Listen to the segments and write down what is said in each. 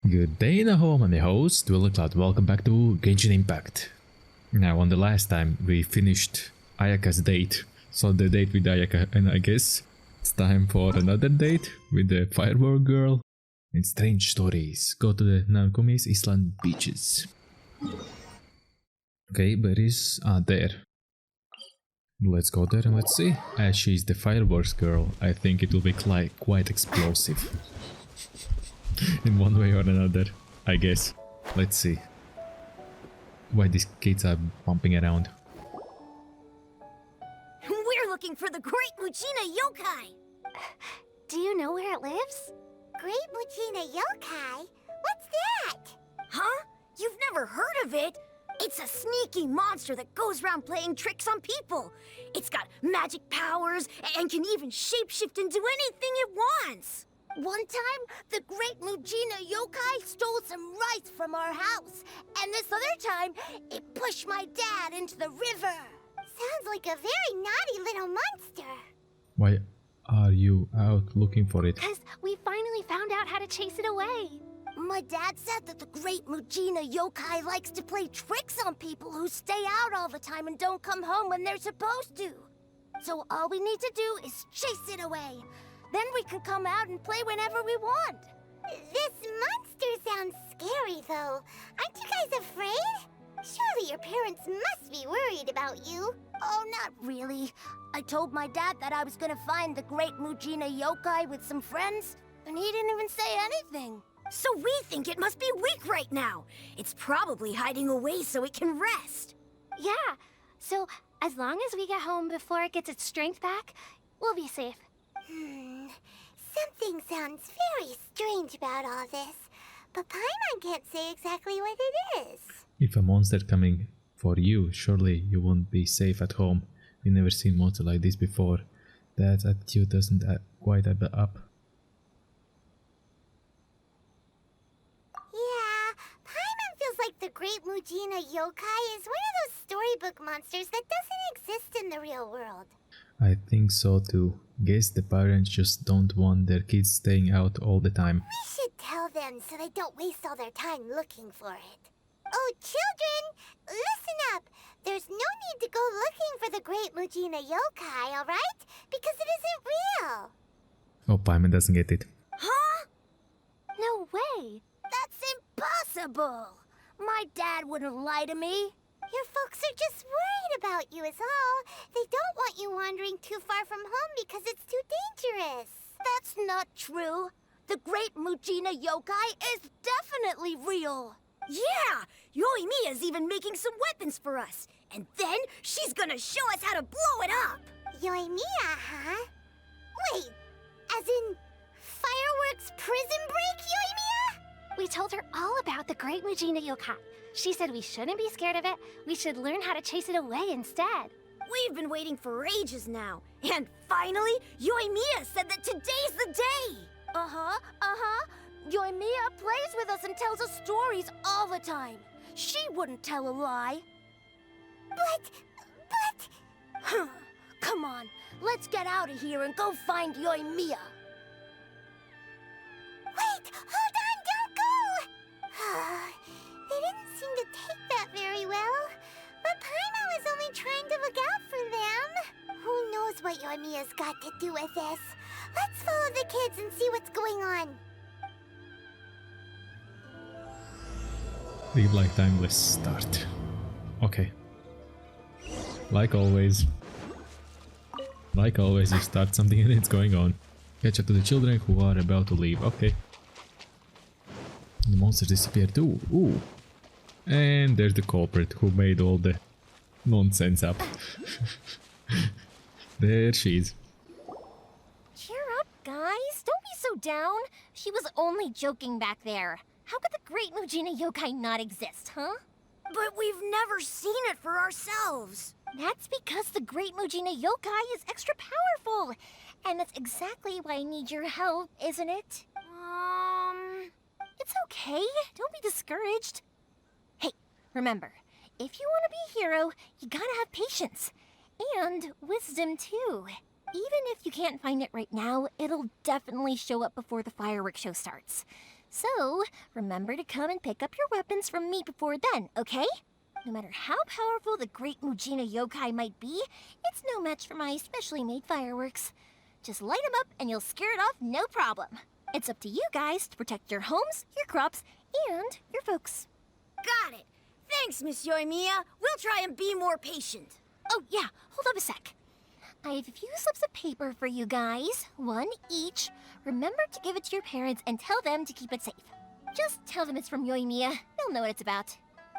Good day in home, I'm your host, VillainCloud. Welcome back to Genshin Impact. Now, on the last time, we finished Ayaka's date. So the date with Ayaka, and I guess it's time for another date with the firework girl and strange stories. Go to the Nagumi's Island beaches. Okay, berries are there. Let's go there and let's see. As she's the fireworks girl, I think it will be quite explosive. In one way or another, I guess. Let's see. Why these kids are bumping around. We're looking for the Great Muchina Yokai! Do you know where it lives? Great Muchina Yokai? What's that? Huh? You've never heard of it? It's a sneaky monster that goes around playing tricks on people. It's got magic powers and can even shapeshift into anything it wants. One time, the Great Muchina Yokai stole some rice from our house. And this other time, it pushed my dad into the river. Sounds like a very naughty little monster. Why are you out looking for it? Because we finally found out how to chase it away. My dad said that the Great Muchina Yokai likes to play tricks on people who stay out all the time and don't come home when they're supposed to. So all we need to do is chase it away. Then we can come out and play whenever we want. This monster sounds scary, though. Aren't you guys afraid? Surely your parents must be worried about you. Oh, not really. I told my dad that I was gonna find the Great Muchina Yokai with some friends, and he didn't even say anything. So we think it must be weak right now. It's probably hiding away so it can rest. Yeah, so as long as we get home before it gets its strength back, we'll be safe. Something sounds very strange about all this, but Paimon can't say exactly what it is. If a monster coming for you, surely you won't be safe at home. We've never seen monster like this before. That attitude doesn't quite add up. Yeah, Paimon feels like the Great Muchina Yokai is one of those storybook monsters that doesn't exist in the real world. I think so too. Guess the parents just don't want their kids staying out all the time. We should tell them so they don't waste all their time looking for it. Oh, children, listen up. There's no need to go looking for the Great Muchina Yokai, alright? Because it isn't real. Oh, Paimon doesn't get it. Huh? No way! That's impossible! My dad wouldn't lie to me. Your folks are just worried about you is all. They don't want you wandering too far from home because it's too dangerous. That's not true. The Great Muchina Yokai is definitely real. Yeah! Yoimiya's even making some weapons for us. And then she's gonna show us how to blow it up. Yoimiya, huh? Wait, as in fireworks prison break, Yoimiya? We told her all about the Great Muchina Yokai. She said we shouldn't be scared of it. We should learn how to chase it away instead. We've been waiting for ages now. And finally, Yoimiya said that today's the day. Yoimiya plays with us and tells us stories all the time. She wouldn't tell a lie. But... Come on, let's get out of here and go find Yoimiya. Wait, hold on, don't go! They didn't seem to take that very well. But Paimon was only trying to look out for them. Who knows what Yoimiya's got to do with this? Let's follow the kids and see what's going on. Leave like timeless start. Okay. Like always, you start something and it's going on. Catch up to the children who are about to leave. Okay. The monsters disappeared too. Ooh. And there's the culprit who made all the nonsense up. There she is. Cheer up, guys. Don't be so down. She was only joking back there. How could the Great Muchina Yokai not exist, huh? But we've never seen it for ourselves. That's because the Great Muchina Yokai is extra powerful. And that's exactly why I need your help, isn't it? It's okay. Don't be discouraged. Hey, remember, if you want to be a hero, you gotta have patience. And wisdom, too. Even if you can't find it right now, it'll definitely show up before the fireworks show starts. So, remember to come and pick up your weapons from me before then, okay? No matter how powerful the great Mujina yokai might be, it's no match for my specially made fireworks. Just light them up and you'll scare it off no problem. It's up to you guys to protect your homes, your crops, and your folks. Got it. Thanks, Miss Yoimiya. We'll try and be more patient. Oh yeah, hold up a sec. I have a few slips of paper for you guys, one each. Remember to give it to your parents and tell them to keep it safe. Just tell them it's from Yoimiya. They'll know what it's about.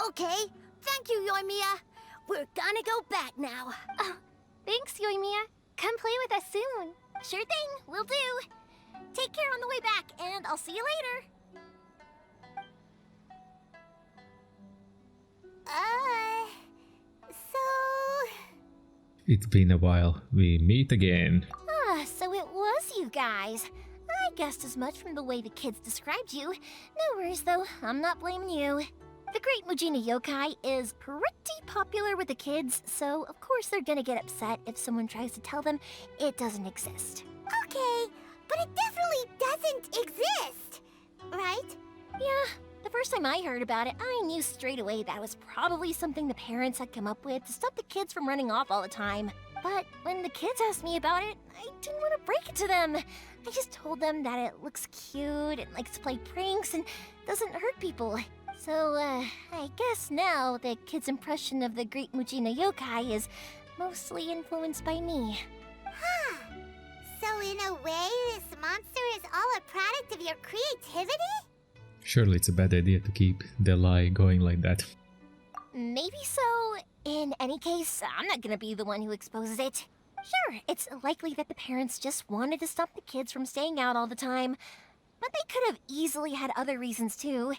Okay, thank you, Yoimiya. We're gonna go back now. Thanks, Yoimiya. Come play with us soon. Sure thing, will do. Take care on the way back, and I'll see you later. So... It's been a while. We meet again. So it was you guys. I guessed as much from the way the kids described you. No worries, though. I'm not blaming you. The Great Mujina Yokai is pretty popular with the kids, so of course they're gonna get upset if someone tries to tell them it doesn't exist. Okay, but it definitely doesn't exist, right? Yeah, the first time I heard about it, I knew straight away that was probably something the parents had come up with to stop the kids from running off all the time. But when the kids asked me about it, I didn't want to break it to them. I just told them that it looks cute and likes to play pranks and doesn't hurt people. So, I guess now the kids' impression of the Great Mujina Yokai is mostly influenced by me. Huh. So in a way, this monster is all a product of your creativity? Surely it's a bad idea to keep the lie going like that. Maybe so. In any case, I'm not gonna be the one who exposes it. Sure, it's likely that the parents just wanted to stop the kids from staying out all the time, but they could have easily had other reasons too.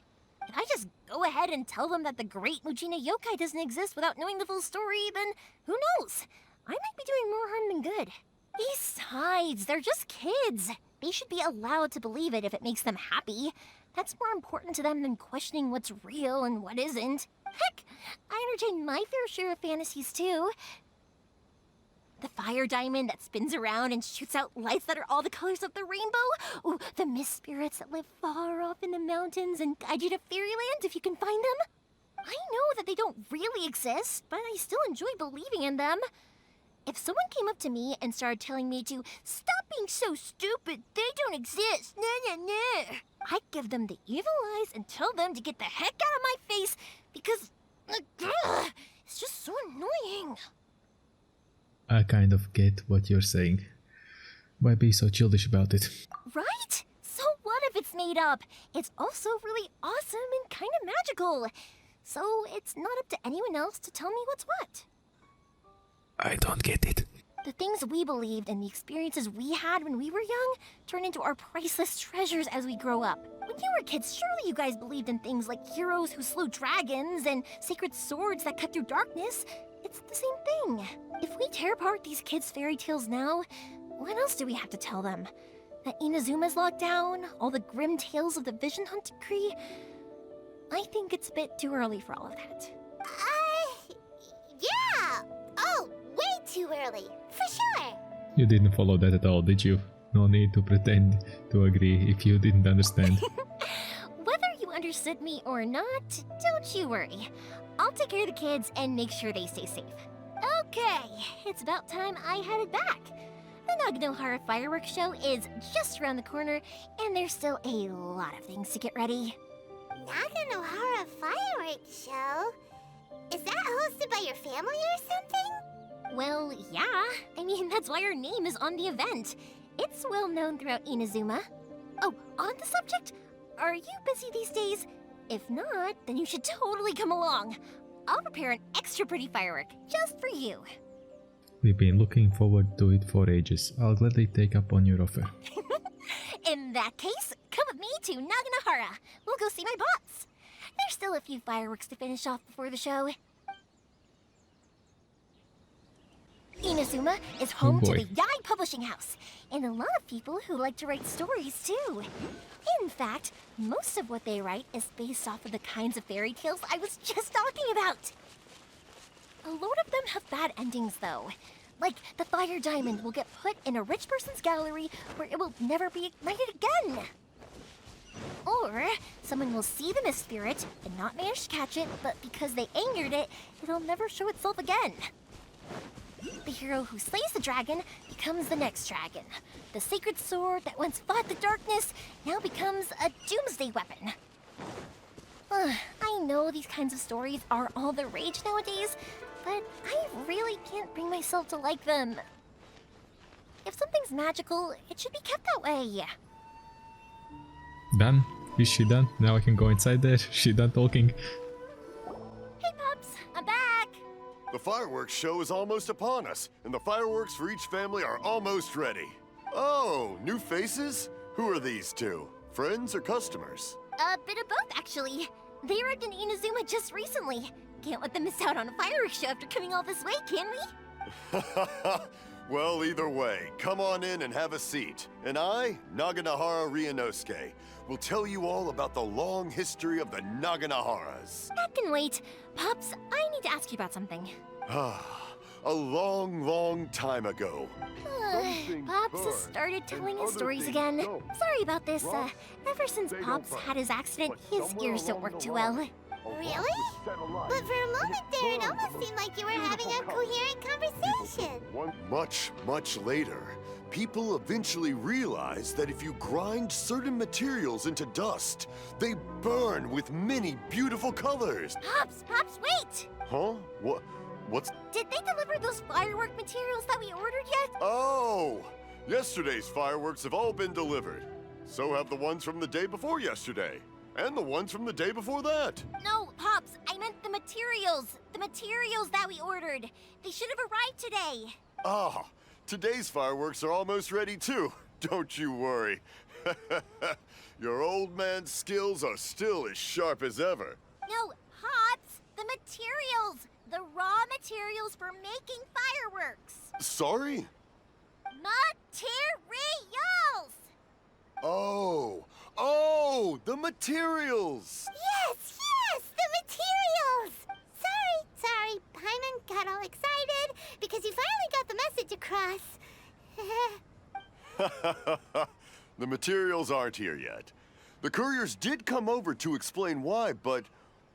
If I just go ahead and tell them that the Great Mujina Yokai doesn't exist without knowing the full story, then who knows? I might be doing more harm than good. Besides, they're just kids. They should be allowed to believe it if it makes them happy. That's more important to them than questioning what's real and what isn't. Heck, I entertain my fair share of fantasies too. The fire diamond that spins around and shoots out lights that are all the colors of the rainbow. Ooh, the mist spirits that live far off in the mountains and guide you to fairyland if you can find them. I know that they don't really exist, but I still enjoy believing in them. If someone came up to me and started telling me to stop being so stupid, they don't exist, I'd give them the evil eyes and tell them to get the heck out of my face because it's just so annoying. I kind of get what you're saying. Why be so childish about it? Right? So what if it's made up? It's also really awesome and kind of magical. So it's not up to anyone else to tell me what's what. I don't get it. The things we believed and the experiences we had when we were young turn into our priceless treasures as we grow up. When you were kids, surely you guys believed in things like heroes who slew dragons and sacred swords that cut through darkness. It's the same thing. If we tear apart these kids' fairy tales now, what else do we have to tell them? That Inazuma's locked down? All the grim tales of the Vision Hunt decree? I think it's a bit too early for all of that. Yeah! Oh, way too early, for sure! You didn't follow that at all, did you? No need to pretend to agree if you didn't understand. Whether you understood me or not, don't you worry. I'll take care of the kids and make sure they stay safe. Okay, it's about time I headed back. The Naganohara fireworks show is just around the corner, and there's still a lot of things to get ready. Naganohara fireworks show? Is that hosted by your family or something? Well, yeah. I mean, that's why our name is on the event. It's well known throughout Inazuma. Oh, on the subject, are you busy these days? If not, then you should totally come along. I'll prepare an extra pretty firework just for you. We've been looking forward to it for ages. I'll gladly take up on your offer. In that case, come with me to Naganohara. We'll go see my boss. There's still a few fireworks to finish off before the show. Inazuma is home to the Yai Publishing House, and a lot of people who like to write stories too. In fact, most of what they write is based off of the kinds of fairy tales I was just talking about. A lot of them have bad endings though. Like the fire diamond will get put in a rich person's gallery where it will never be ignited again. Or someone will see the mist spirit and not manage to catch it, but because they angered it, it'll never show itself again. The hero who slays the dragon becomes the next dragon. The sacred sword that once fought the darkness now becomes a doomsday weapon. I know these kinds of stories are all the rage nowadays, but I really can't bring myself to like them. If something's magical, it should be kept that way. Done? Is she done? Now I can go inside there. She done talking? Hey, Pups, I'm back. The fireworks show is almost upon us, and the fireworks for each family are almost ready. Oh, new faces? Who are these two? Friends or customers? A bit of both, actually. They arrived in Inazuma just recently. Can't let them miss out on a fireworks show after coming all this way, can we? Well, either way, come on in and have a seat. And I, Naganahara Ryunosuke, will tell you all about the long history of the Naganaharas. That can wait. Pops, I need to ask you about something. A long, long time ago. things Pops has burn, started telling and his other stories things again. don't. Sorry about this. Well, Ever since they don't Pops burn. had his accident, But his somewhere ears don't along work the too line, well. a Really? rock was set alight, But for a and moment there, it burned almost with seemed like you were having a beautiful colors. coherent conversation. Much, much later, people eventually realized that if you grind certain materials into dust, they burn with many beautiful colors. Pops, wait! Huh? What's... Did they deliver those firework materials that we ordered yet? Oh! Yesterday's fireworks have all been delivered. So have the ones from the day before yesterday. And the ones from the day before that. No, Pops, I meant the materials. The materials that we ordered. They should have arrived today. Ah, today's fireworks are almost ready too. Don't you worry. Your old man's skills are still as sharp as ever. No, Pops, the materials. The raw materials for making fireworks. Sorry? Materials! Oh, the materials. Yes, the materials! Sorry, Paimon got all excited because he finally got the message across. The materials aren't here yet. The couriers did come over to explain why, but,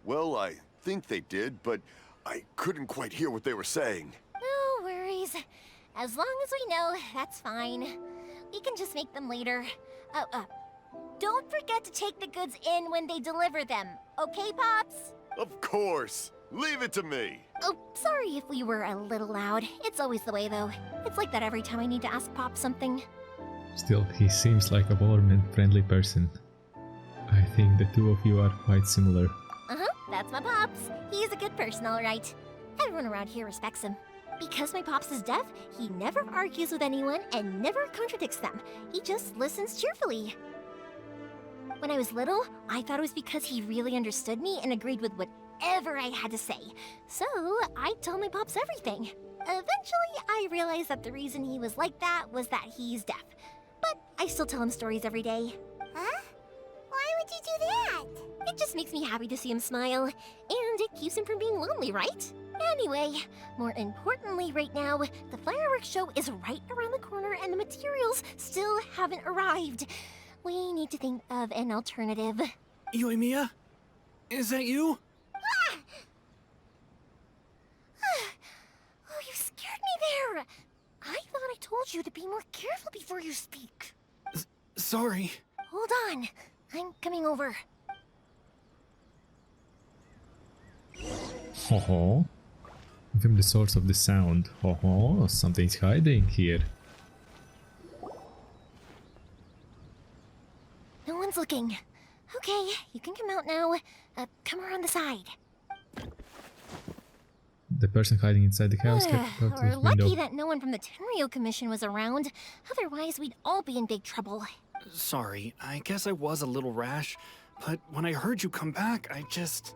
well, I think they did, but I couldn't quite hear what they were saying. No worries. As long as we know, that's fine. We can just make them later. Don't forget to take the goods in when they deliver them, okay, Pops? Of course. Leave it to me. Oh, sorry if we were a little loud. It's always the way, though. It's like that every time I need to ask Pop something. Still, he seems like a warm and friendly person. I think the two of you are quite similar. That's my Pops. He's a good person, all right. Everyone around here respects him. Because my Pops is deaf, he never argues with anyone and never contradicts them. He just listens cheerfully. When I was little, I thought it was because he really understood me and agreed with whatever I had to say. So, I told my Pops everything. Eventually, I realized that the reason he was like that was that he's deaf. But I still tell him stories every day. Huh? Why would you do that? It just makes me happy to see him smile, and it keeps him from being lonely, right? Anyway, more importantly right now, the fireworks show is right around the corner and the materials still haven't arrived. We need to think of an alternative. Yoimiya? Is that you? Oh, you scared me there! I thought I told you to be more careful before you speak. Sorry. Hold on, I'm coming over. Ho ho. From the source of the sound. Ho ho, something's hiding here. No one's looking. Okay, you can come out now. Come around the side. The person hiding inside the house kept out We're the window. lucky that no one from the Tenryo Commission was around. Otherwise, we'd all be in big trouble. Sorry, I guess I was a little rash, but when I heard you come back, I just...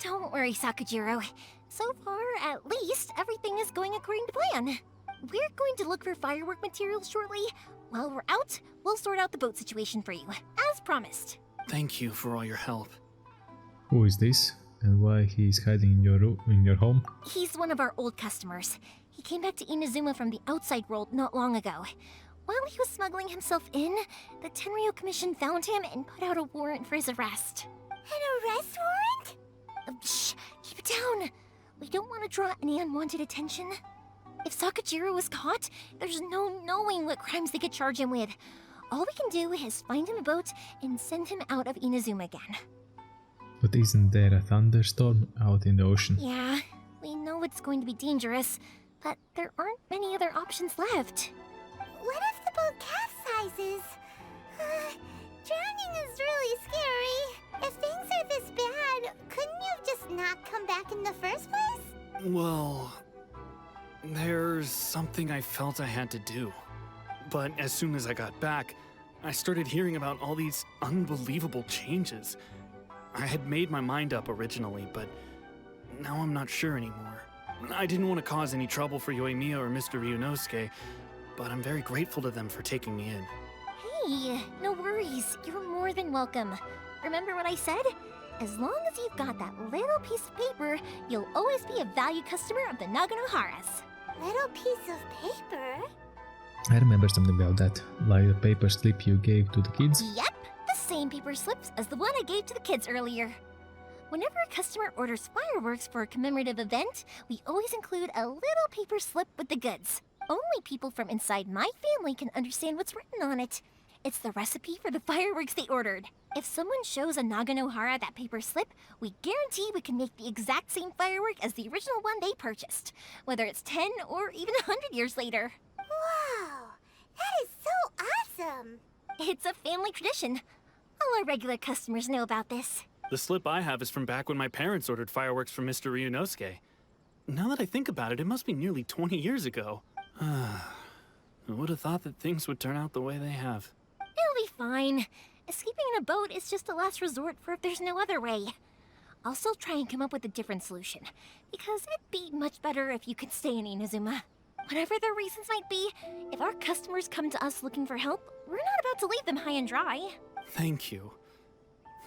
Don't worry, Sakujiro. So far, at least, everything is going according to plan. We're going to look for firework materials shortly. While we're out, we'll sort out the boat situation for you, as promised. Thank you for all your help. Who is this? And why he's hiding in your home? He's one of our old customers. He came back to Inazuma from the outside world not long ago. While he was smuggling himself in, the Tenryo Commission found him and put out a warrant for his arrest. An arrest warrant? Shh, keep it down. We don't want to draw any unwanted attention. If Sakajiro was caught, there's no knowing what crimes they could charge him with. All we can do is find him a boat and send him out of Inazuma again. But isn't there a thunderstorm out in the ocean? Yeah, we know it's going to be dangerous, but there aren't many other options left. What if the boat capsizes? Drowning is really scary. If things are this bad, couldn't you just not come back in the first place? Well, there's something I felt I had to do. But as soon as I got back, I started hearing about all these unbelievable changes. I had made my mind up originally, but now I'm not sure anymore. I didn't want to cause any trouble for Yoimiya or Mr. Ryunosuke, but I'm very grateful to them for taking me in. Hey, no worries. You're more than welcome. Remember what I said? As long as you've got that little piece of paper, you'll always be a valued customer of the Naganoharas. Little piece of paper? I remember something about that, like the paper slip you gave to the kids. Yep, the same paper slips as the one I gave to the kids earlier. Whenever a customer orders fireworks for a commemorative event, we always include a little paper slip with the goods. Only people from inside my family can understand what's written on it. It's the recipe for the fireworks they ordered. If someone shows a Naganohara that paper slip, we guarantee we can make the exact same firework as the original one they purchased, whether it's 10 or even 100 years later. Wow, that is so awesome. It's a family tradition. All our regular customers know about this. The slip I have is from back when my parents ordered fireworks from Mr. Ryunosuke. Now that I think about it, it must be nearly 20 years ago. I would have thought that things would turn out the way they have. It'll be fine. Escaping in a boat is just a last resort for if there's no other way. I'll still try and come up with a different solution, because it'd be much better if you could stay in Inazuma. Whatever their reasons might be, if our customers come to us looking for help, we're not about to leave them high and dry. Thank you.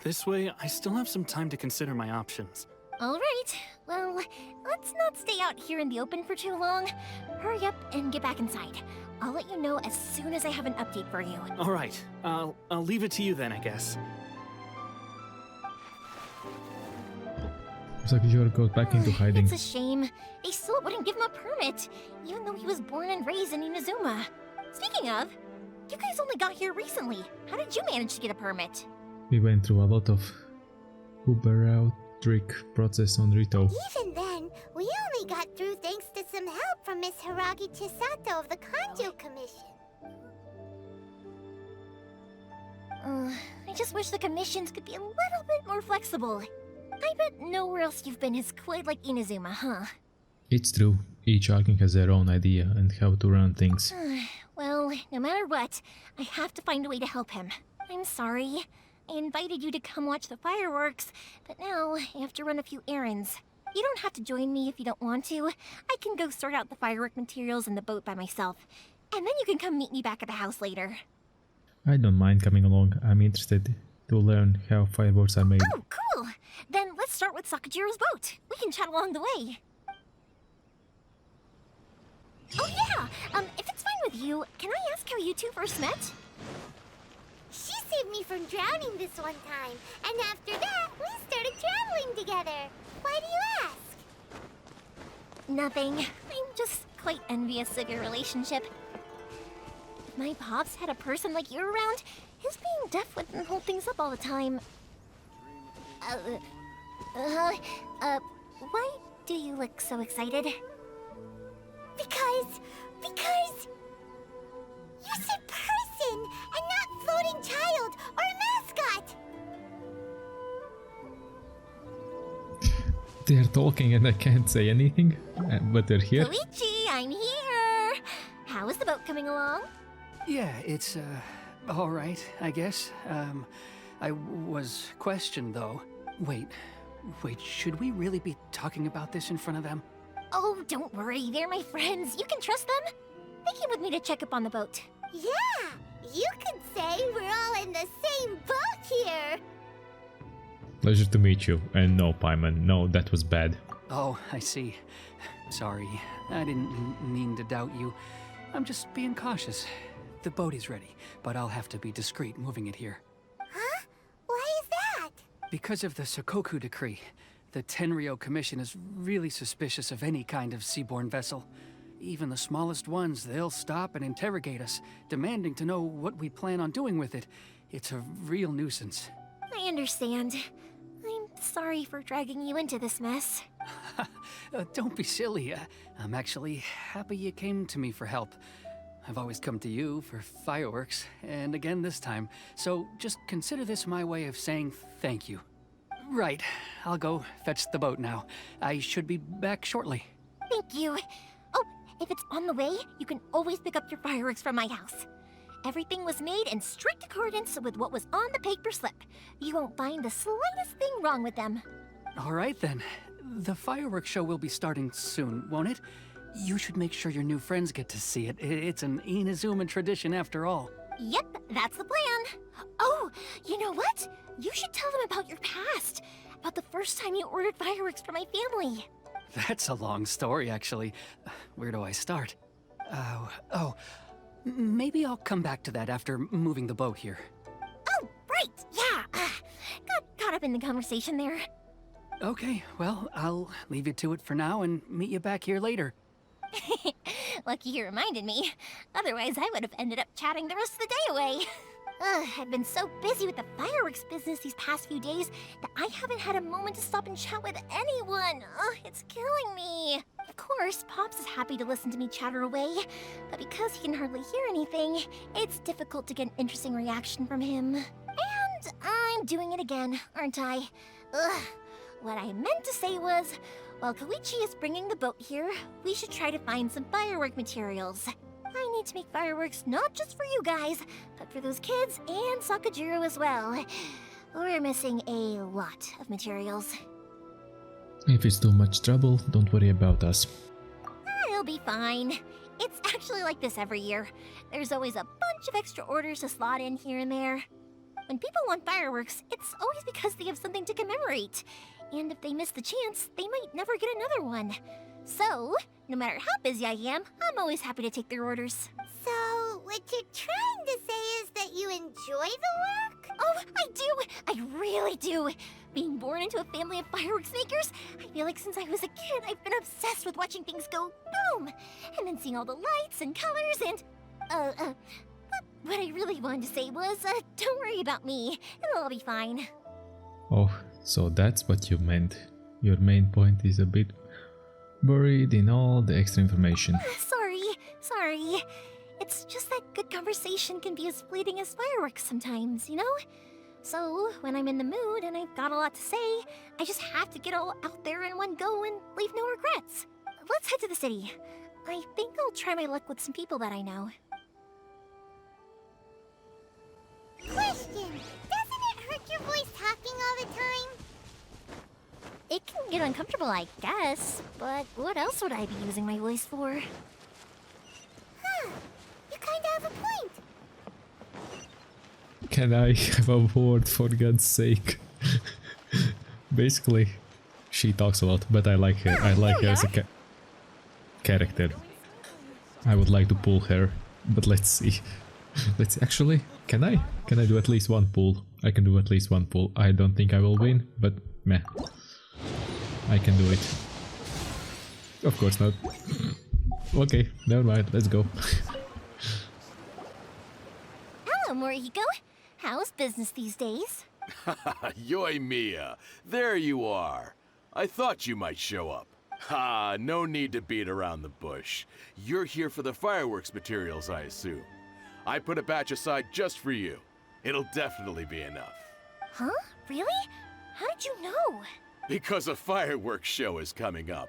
This way, I still have some time to consider my options. All right, well, let's not stay out here in the open for too long. Hurry up and get back inside. I'll let you know as soon as I have an update for you. All right, I'll leave it to you then, I guess. Sakajiro goes back into hiding. It's a shame. They still wouldn't give him a permit, even though he was born and raised in Inazuma. Speaking of, you guys only got here recently. How did you manage to get a permit? We went through a lot of Uber trick process on Rito. Even then, we only got through thanks to some help from Miss Hiragi Chisato of the Kanjo Commission. I just wish the commissions could be a little bit more flexible. I bet nowhere else you've been is quite like Inazuma, huh? It's true, each Arking has their own idea and how to run things. Well, no matter what, I have to find a way to help him. I'm sorry. I invited you to come watch the fireworks, but now I have to run a few errands. You don't have to join me if you don't want to. I can go sort out the firework materials in the boat by myself, and then you can come meet me back at the house later. I don't mind coming along, I'm interested to learn how fireworks are made. Oh, cool! Then let's start with Sakajiro's boat. We can chat along the way. Oh yeah! If it's fine with you, can I ask how you two first met? She saved me from drowning this one time, and after that, we started traveling together. Why do you ask? Nothing. I'm just quite envious of your relationship. If my pops had a person like you around, his being deaf wouldn't hold things up all the time. Why do you look so excited? Because you said person and not floating child or mascot. They're talking and I can't say anything, but they're here. Luigi, I'm here! How is the boat coming along? Yeah, it's, all right, I guess. I was questioned, though. Wait, should we really be talking about this in front of them? Oh, don't worry, they're my friends. You can trust them. They came with me to check up on the boat. Yeah, you could say we're all in the same boat here. Pleasure to meet you. And no, Paimon, no, that was bad. Oh, I see. Sorry, I didn't mean to doubt you. I'm just being cautious. The boat is ready, but I'll have to be discreet moving it here. Huh? Why is that? Because of the Sokoku decree, the Tenryo Commission is really suspicious of any kind of seaborne vessel. Even the smallest ones, they'll stop and interrogate us, demanding to know what we plan on doing with it. It's a real nuisance. I understand. I'm sorry for dragging you into this mess. Don't be silly. I'm actually happy you came to me for help. I've always come to you for fireworks, and again this time. So just consider this my way of saying thank you. Right, I'll go fetch the boat now. I should be back shortly. Thank you. Oh, if it's on the way, you can always pick up your fireworks from my house. Everything was made in strict accordance with what was on the paper slip. You won't find the slightest thing wrong with them. All right then. The fireworks show will be starting soon, won't it? You should make sure your new friends get to see it. It's an Inazuma tradition after all. Yep, that's the plan. Oh, you know what? You should tell them about your past. About the first time you ordered fireworks for my family. That's a long story, actually. Where do I start? Maybe I'll come back to that after moving the boat here. Oh, right, yeah. Got caught up in the conversation there. Okay, well, I'll leave you to it for now and meet you back here later. Lucky you reminded me. Otherwise, I would have ended up chatting the rest of the day away. I've been so busy with the fireworks business these past few days that I haven't had a moment to stop and chat with anyone. It's killing me. Of course, Pops is happy to listen to me chatter away, but because he can hardly hear anything, it's difficult to get an interesting reaction from him. And I'm doing it again, aren't I? What I meant to say was, while Koichi is bringing the boat here, we should try to find some firework materials. I need to make fireworks not just for you guys, but for those kids and Sakajiro as well. We're missing a lot of materials. If it's too much trouble, don't worry about us. I'll be fine. It's actually like this every year. There's always a bunch of extra orders to slot in here and there. When people want fireworks, it's always because they have something to commemorate. And if they miss the chance, they might never get another one. So, no matter how busy I am, I'm always happy to take their orders. So, what you're trying to say is that you enjoy the work? Oh, I do! I really do! Being born into a family of fireworks makers, I feel like since I was a kid, I've been obsessed with watching things go boom! And then seeing all the lights and colors and... What I really wanted to say was, don't worry about me. It'll all be fine. Oh, so that's what you meant. Your main point is a bit buried in all the extra information. Sorry. It's just that good conversation can be as fleeting as fireworks sometimes, you know? So, when I'm in the mood and I've got a lot to say, I just have to get all out there in one go and leave no regrets. Let's head to the city. I think I'll try my luck with some people that I know. Question! Doesn't it hurt your voice talking all the time? It can get uncomfortable, I guess, but what else would I be using my voice for? Huh. You kinda have a point. Can I have a word for God's sake? Basically, she talks a lot, but I like her. I like her as a character. I would like to pull her, but let's see. Let's actually, can I do at least one pull? I can do at least one pull. I don't think I will win, but meh. I can do it. Of course not. Okay, never mind, let's go. Hello, Morihiko. How's business these days? Yoimiya, there you are. I thought you might show up. Ha, no need to beat around the bush. You're here for the fireworks materials, I assume. I put a batch aside just for you. It'll definitely be enough. Huh? Really? How did you know? Because a fireworks show is coming up.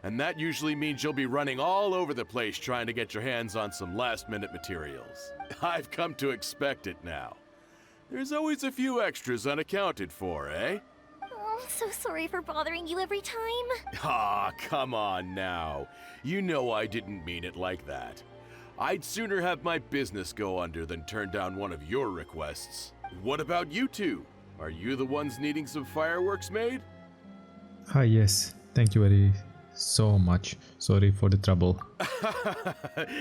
And that usually means you'll be running all over the place trying to get your hands on some last-minute materials. I've come to expect it now. There's always a few extras unaccounted for, eh? Oh, I'm so sorry for bothering you every time. Ah, come on now. You know I didn't mean it like that. I'd sooner have my business go under than turn down one of your requests. What about you two? Are you the ones needing some fireworks made? Hi, yes. Thank you very so much. Sorry for the trouble.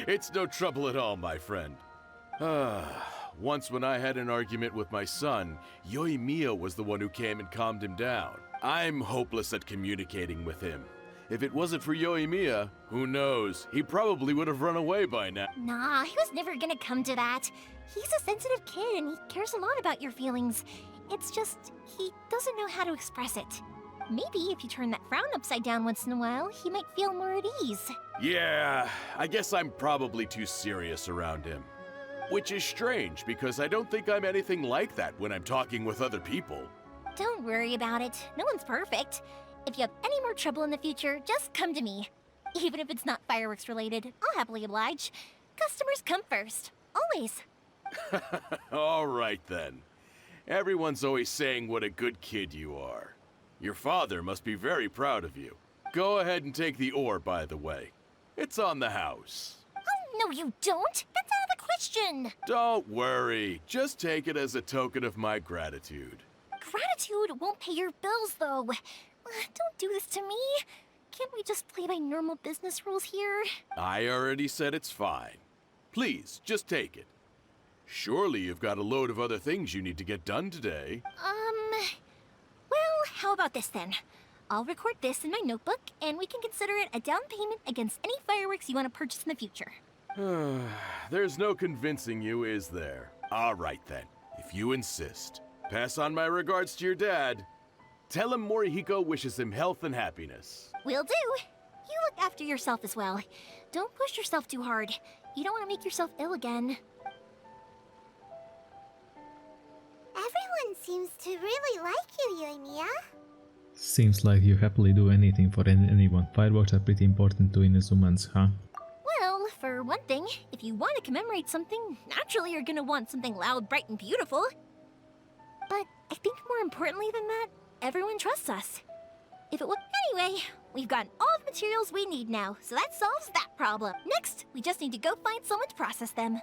It's no trouble at all, my friend. Once when I had an argument with my son, Yoimiya was the one who came and calmed him down. I'm hopeless at communicating with him. If it wasn't for Yoimiya, who knows? He probably would have run away by now. Nah, he was never gonna come to that. He's a sensitive kid and he cares a lot about your feelings. It's just, he doesn't know how to express it. Maybe if you turn that frown upside down once in a while, he might feel more at ease. Yeah, I guess I'm probably too serious around him. Which is strange, because I don't think I'm anything like that when I'm talking with other people. Don't worry about it. No one's perfect. If you have any more trouble in the future, just come to me. Even if it's not fireworks related, I'll happily oblige. Customers come first. Always. All right then. Everyone's always saying what a good kid you are. Your father must be very proud of you. Go ahead and take the ore, by the way. It's on the house. Oh, no you don't. That's out of the question. Don't worry. Just take it as a token of my gratitude. Gratitude won't pay your bills, though. Don't do this to me. Can't we just play by normal business rules here? I already said it's fine. Please, just take it. Surely you've got a load of other things you need to get done today. Well, how about this then? I'll record this in my notebook, and we can consider it a down payment against any fireworks you want to purchase in the future. There's no convincing you, is there? All right then, if you insist. Pass on my regards to your dad. Tell him Morihiko wishes him health and happiness. Will do. You look after yourself as well. Don't push yourself too hard. You don't want to make yourself ill again. Everyone seems to really like you, Yoimiya. Seems like you happily do anything for anyone. Fireworks are pretty important to Inazumans, huh? Well, for one thing, if you want to commemorate something, naturally you're gonna want something loud, bright, and beautiful. But I think more importantly than that, everyone trusts us. Anyway, we've got all the materials we need now, so that solves that problem. Next, we just need to go find someone to process them.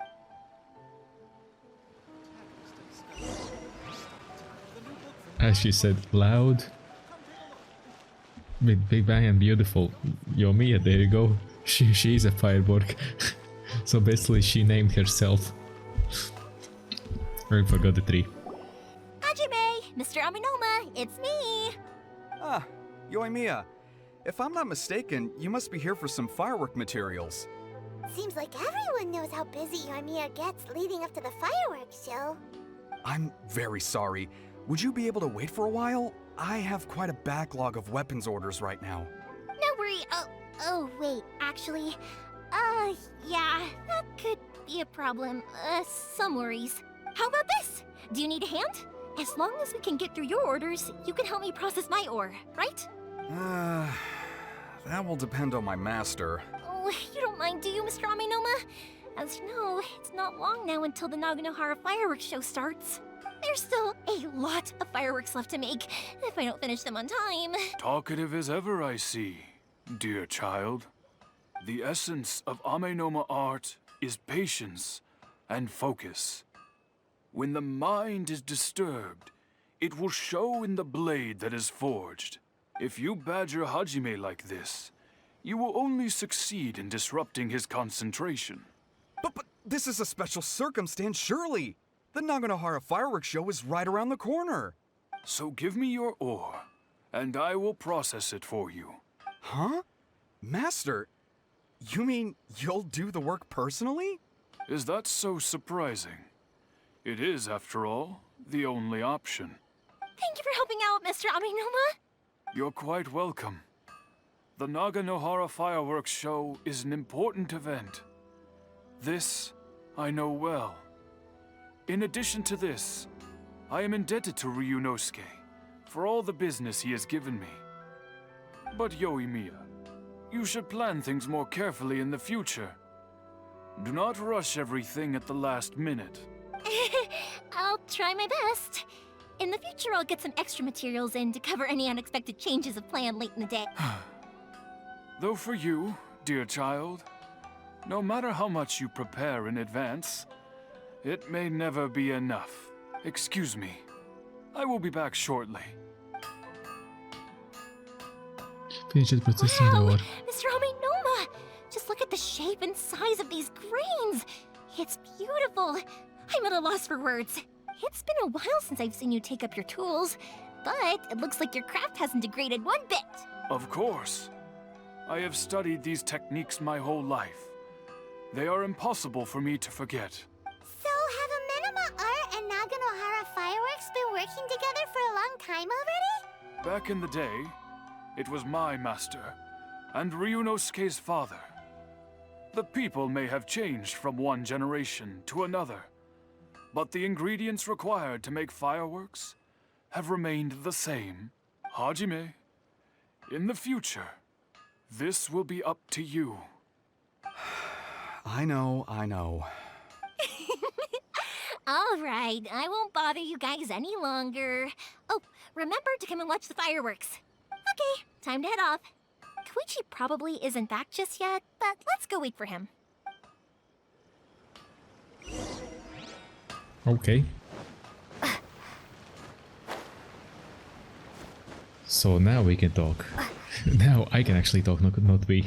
As she said, loud, with big bang and beautiful. Yoimiya, there you go. She's a firework. So basically she named herself. I forgot the tree. Hajime, Mr. Aminoma, it's me! Ah, Yoimiya. If I'm not mistaken, you must be here for some firework materials. Seems like everyone knows how busy Yoimiya gets leading up to the fireworks show. I'm very sorry. Would you be able to wait for a while? I have quite a backlog of weapons orders right now. No worry. Oh, wait, actually, yeah, that could be a problem. Some worries. How about this? Do you need a hand? As long as we can get through your orders, you can help me process my ore, right? That will depend on my master. Oh, you don't mind, do you, Mr. Aminoma? As you know, it's not long now until the Naganohara fireworks show starts. There's still a lot of fireworks left to make, if I don't finish them on time. Talkative as ever, I see, dear child. The essence of Amenoma art is patience and focus. When the mind is disturbed, it will show in the blade that is forged. If you badger Hajime like this, you will only succeed in disrupting his concentration. But this is a special circumstance, surely! The Naganohara fireworks show is right around the corner! So give me your ore, and I will process it for you. Huh? Master, you mean you'll do the work personally? Is that so surprising? It is, after all, the only option. Thank you for helping out, Mr. Aminoma. You're quite welcome. The Naganohara fireworks show is an important event. This I know well. In addition to this, I am indebted to Ryunosuke for all the business he has given me. But Yoimiya, you should plan things more carefully in the future. Do not rush everything at the last minute. I'll try my best. In the future, I'll get some extra materials in to cover any unexpected changes of plan late in the day. Though for you, dear child, no matter how much you prepare in advance, it may never be enough. Excuse me. I will be back shortly. Finish processing the Wow, ore. Mr. Aminoma! Just look at the shape and size of these grains! It's beautiful. I'm at a loss for words. It's been a while since I've seen you take up your tools, but it looks like your craft hasn't degraded one bit. Of course. I have studied these techniques my whole life. They are impossible for me to forget. So, have Amenema Art and Naganohara Fireworks been working together for a long time already? Back in the day, it was my master, and Ryunosuke's father. The people may have changed from one generation to another, but the ingredients required to make fireworks have remained the same. Hajime, in the future, this will be up to you. I know. All right, I won't bother you guys any longer. Oh, remember to come and watch the fireworks. Okay, time to head off. Koichi probably isn't back just yet, but let's go wait for him. Okay. So now we can talk. Now I can actually talk, not we.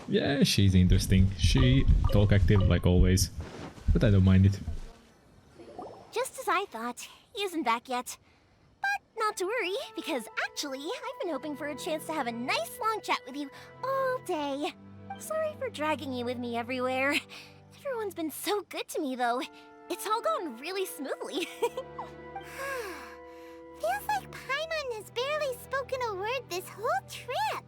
Yeah, she's interesting. She talk active like always, but I don't mind it. Just as I thought, he isn't back yet. But not to worry, because actually, I've been hoping for a chance to have a nice long chat with you all day. Sorry for dragging you with me everywhere. Everyone's been so good to me, though. It's all gone really smoothly. Feels like Paimon has barely spoken a word this whole trip.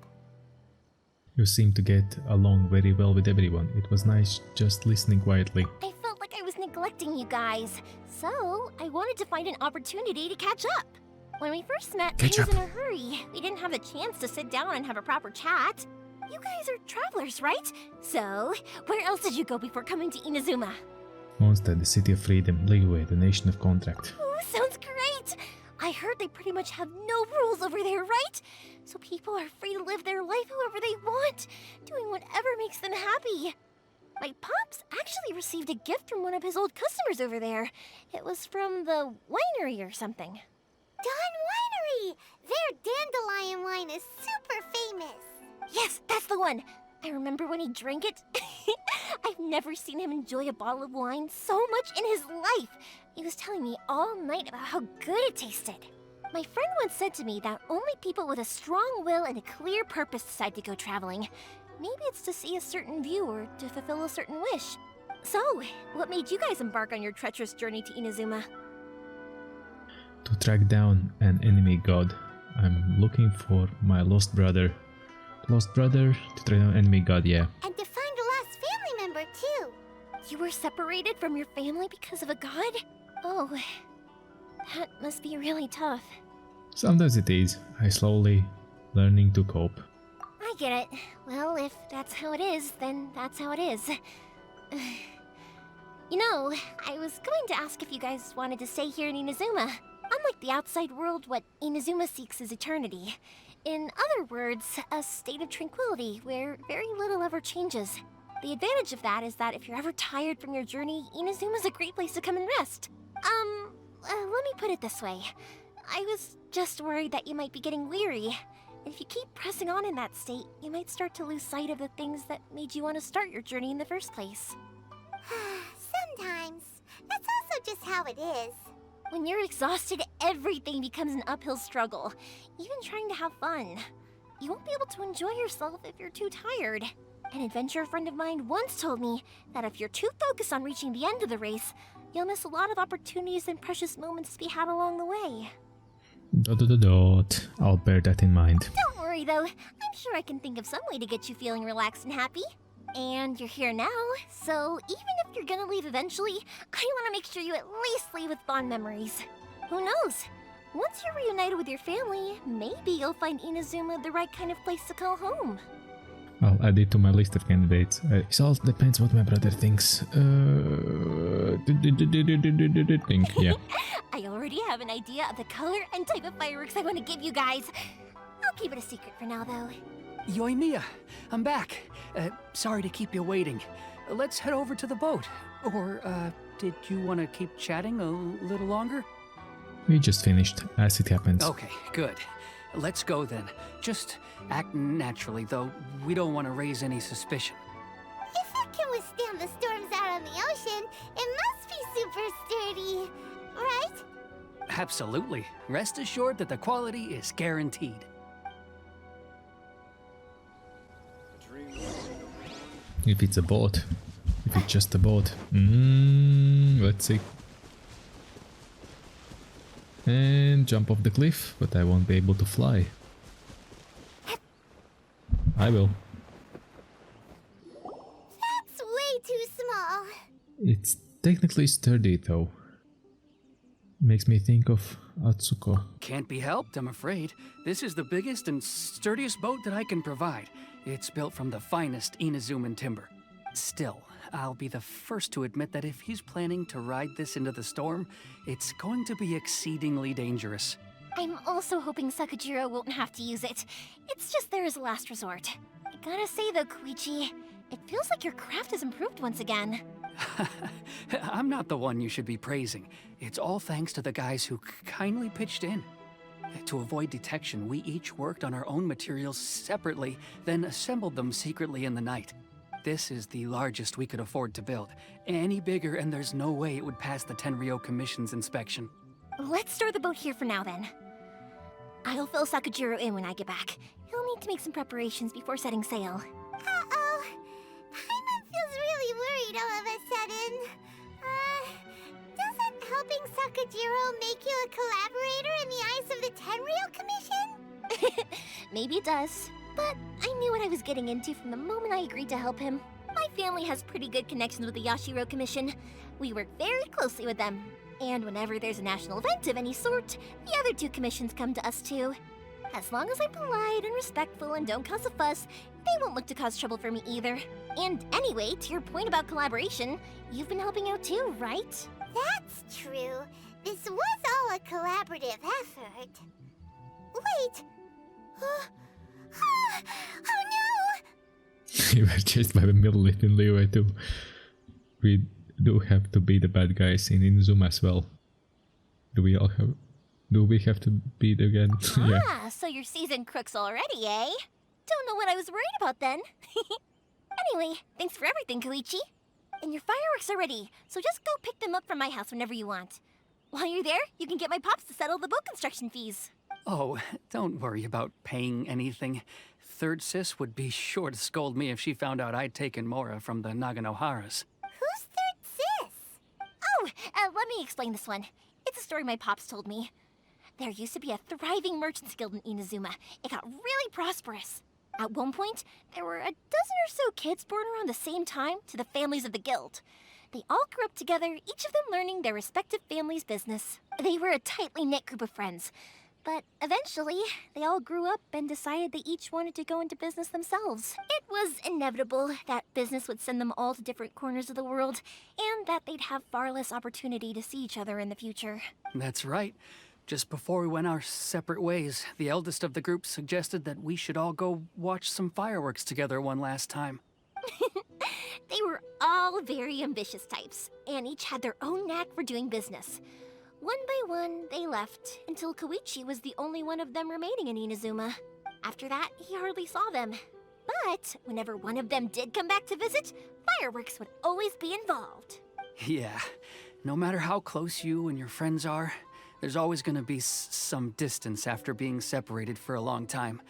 You seem to get along very well with everyone. It was nice just listening quietly. I felt like I was neglecting you guys, so I wanted to find an opportunity to catch up. When we first met, I was in a hurry. We didn't have the chance to sit down and have a proper chat. You guys are travelers, right? So, where else did you go before coming to Inazuma? Mondstadt, the city of freedom, Liyue, the nation of contract. Ooh, sounds great! I heard they pretty much have no rules over there, right? So people are free to live their life however they want, doing whatever makes them happy. My pops actually received a gift from one of his old customers over there. It was from the winery or something. Dawn Winery! Their dandelion wine is super famous. Yes, that's the one! I remember when he drank it. I've never seen him enjoy a bottle of wine so much in his life. He was telling me all night about how good it tasted. My friend once said to me that only people with a strong will and a clear purpose decide to go traveling. Maybe it's to see a certain view or to fulfill a certain wish. So, what made you guys embark on your treacherous journey to Inazuma? To track down an enemy god. I'm looking for my lost brother. Lost brother to track down enemy god, yeah. And to find a lost family member, too. You were separated from your family because of a god? Oh, that must be really tough. Sometimes it is. I slowly learning to cope. I get it. Well, if that's how it is, then that's how it is. You know, I was going to ask if you guys wanted to stay here in Inazuma. Unlike the outside world, what Inazuma seeks is eternity. In other words, a state of tranquility where very little ever changes. The advantage of that is that if you're ever tired from your journey, Inazuma's a great place to come and rest. Let me put it this way. I was just worried that you might be getting weary. And if you keep pressing on in that state, you might start to lose sight of the things that made you want to start your journey in the first place. Sometimes. That's also just how it is. When you're exhausted, everything becomes an uphill struggle, even trying to have fun. You won't be able to enjoy yourself if you're too tired. An adventurer friend of mine once told me that if you're too focused on reaching the end of the race, you'll miss a lot of opportunities and precious moments to be had along the way. ... I'll bear that in mind. Don't worry though, I'm sure I can think of some way to get you feeling relaxed and happy. And you're here now, so even if you're gonna leave eventually, I want to make sure you at least leave with fond memories. Who knows? Once you're reunited with your family, maybe you'll find Inazuma the right kind of place to call home. I'll add it to my list of candidates. It all depends what my brother thinks. Yeah. I already have an idea of the color and type of fireworks I want to give you guys. I'll keep it a secret for now, though. Yoimiya, I'm back. Sorry to keep you waiting. Let's head over to the boat. Or, did you want to keep chatting a little longer? We just finished, as it happens. Okay, good. Let's go then. Just act naturally, though we don't want to raise any suspicion. If it can withstand the storms out on the ocean, it must be super sturdy, right? Absolutely. Rest assured that the quality is guaranteed. If it's a boat. If it's just a boat. Let's see. And jump off the cliff, but I won't be able to fly. I will. That's way too small. It's technically sturdy though. Makes me think of Atsuko. Can't be helped, I'm afraid. This is the biggest and sturdiest boat that I can provide. It's built from the finest Inazuman timber. Still, I'll be the first to admit that if he's planning to ride this into the storm, it's going to be exceedingly dangerous. I'm also hoping Sakajiro won't have to use it. It's just there as a last resort. I gotta say though, Koichi, it feels like your craft has improved once again. I'm not the one you should be praising. It's all thanks to the guys who kindly pitched in. To avoid detection, we each worked on our own materials separately, then assembled them secretly in the night. This is the largest we could afford to build. Any bigger and there's no way it would pass the Tenryou Commission's inspection. Let's store the boat here for now then. I'll fill Sakajiro in when I get back. He'll need to make some preparations before setting sail. Uh-oh. Paimon feels really worried all of a sudden. Doesn't helping Sakajiro make you a collaborator in the eyes of the Tenryou Commission? Maybe it does, but I knew what I was getting into from the moment I agreed to help him. My family has pretty good connections with the Yashiro Commission. We work very closely with them. And whenever there's a national event of any sort, the other two commissions come to us too. As long as I'm polite and respectful and don't cause a fuss, they won't look to cause trouble for me either. And anyway, to your point about collaboration, you've been helping out too, right? That's true. This was all a collaborative effort. Wait. Oh no! You were chased by the middle in Liyue too. We do have to be the bad guys in Inazuma as well. Do we have to beat again? Yeah. Ah, so you're seasoned crooks already, eh? Don't know what I was worried about then. Anyway, thanks for everything, Koichi. And your fireworks are ready, so just go pick them up from my house whenever you want. While you're there, you can get my pops to settle the boat construction fees. Oh, don't worry about paying anything. Third Sis would be sure to scold me if she found out I'd taken Mora from the Naganoharas. Who's Third Sis? Oh, let me explain this one. It's a story my pops told me. There used to be a thriving merchants guild in Inazuma. It got really prosperous. At one point, there were a dozen or so kids born around the same time to the families of the guild. They all grew up together, each of them learning their respective family's business. They were a tightly knit group of friends. But eventually, they all grew up and decided they each wanted to go into business themselves. It was inevitable that business would send them all to different corners of the world, and that they'd have far less opportunity to see each other in the future. That's right. Just before we went our separate ways, the eldest of the group suggested that we should all go watch some fireworks together one last time. They were all very ambitious types, and each had their own knack for doing business. One by one, they left, until Koichi was the only one of them remaining in Inazuma. After that, he hardly saw them. But whenever one of them did come back to visit, fireworks would always be involved. Yeah, no matter how close you and your friends are, there's always gonna be some distance after being separated for a long time.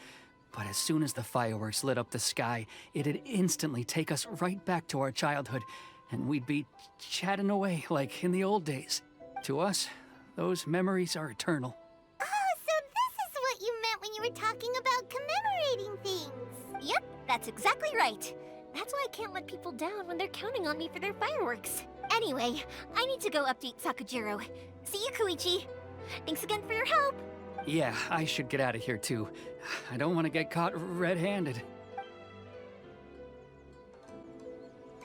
But as soon as the fireworks lit up the sky, it'd instantly take us right back to our childhood, and we'd be chatting away like in the old days. To us, those memories are eternal. Oh, so this is what you meant when you were talking about commemorating things. Yep, that's exactly right. That's why I can't let people down when they're counting on me for their fireworks. Anyway, I need to go update Sakajiro. See you, Koichi. Thanks again for your help. Yeah, I should get out of here too. I don't want to get caught red-handed.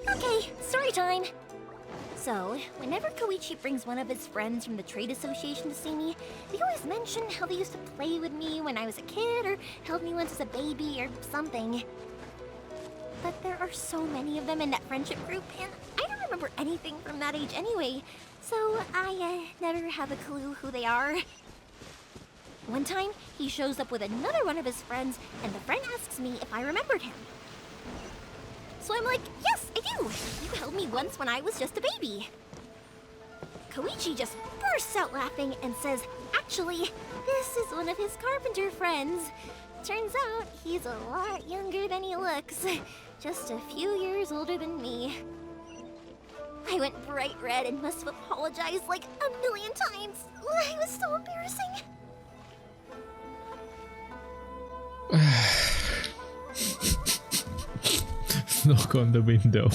Okay, story time. So, whenever Koichi brings one of his friends from the trade association to see me, they always mention how they used to play with me when I was a kid, or held me once as a baby, or something. But there are so many of them in that friendship group, and I don't remember anything from that age anyway, so I never have a clue who they are. One time, he shows up with another one of his friends, and the friend asks me if I remembered him. So I'm like, yes, I do. You held me once when I was just a baby. Koichi just bursts out laughing and says, actually, this is one of his carpenter friends. Turns out he's a lot younger than he looks. Just a few years older than me. I went bright red and must have apologized like a million times. It was so embarrassing. Knock on the window.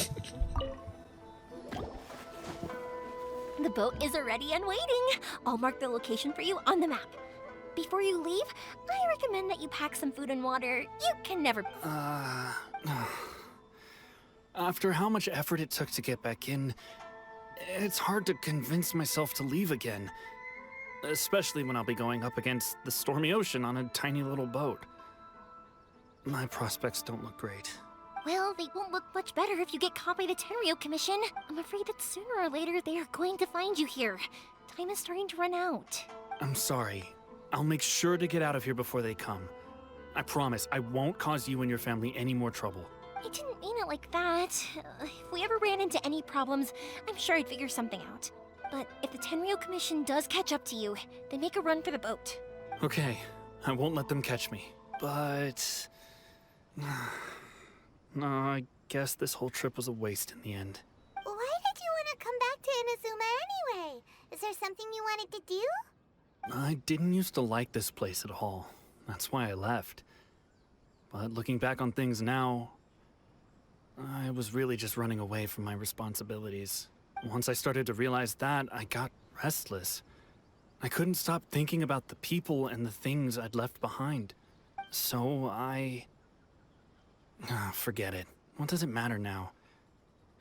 The boat is ready and waiting. I'll mark the location for you on the map. Before you leave, I recommend that you pack some food and water. You can never... After how much effort it took to get back in, it's hard to convince myself to leave again. Especially when I'll be going up against the stormy ocean on a tiny little boat. My prospects don't look great. Well, they won't look much better if you get caught by the Tenryo Commission. I'm afraid that sooner or later they are going to find you here. Time is starting to run out. I'm sorry. I'll make sure to get out of here before they come. I promise I won't cause you and your family any more trouble. I didn't mean it like that. If we ever ran into any problems, I'm sure I'd figure something out. But if the Tenryo Commission does catch up to you, then make a run for the boat. Okay, I won't let them catch me. But... no, I guess this whole trip was a waste in the end. Why did you want to come back to Inazuma anyway? Is there something you wanted to do? I didn't used to like this place at all. That's why I left. But looking back on things now, I was really just running away from my responsibilities. Once I started to realize that, I got restless. I couldn't stop thinking about the people and the things I'd left behind. So forget it. What does it matter now?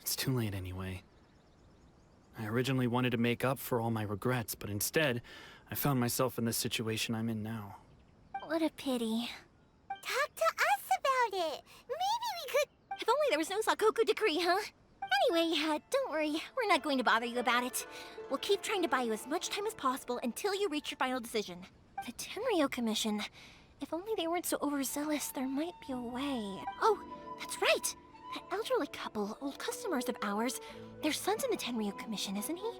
It's too late anyway. I originally wanted to make up for all my regrets, but instead, I found myself in the situation I'm in now. What a pity. Talk to us about it. Maybe we could... If only there was no Sakoku decree, huh? Anyway, don't worry. We're not going to bother you about it. We'll keep trying to buy you as much time as possible until you reach your final decision. The Tenryo Commission. If only they weren't so overzealous, there might be a way. Oh, that's right! That elderly couple, old customers of ours, their son's in the Tenryo Commission, isn't he?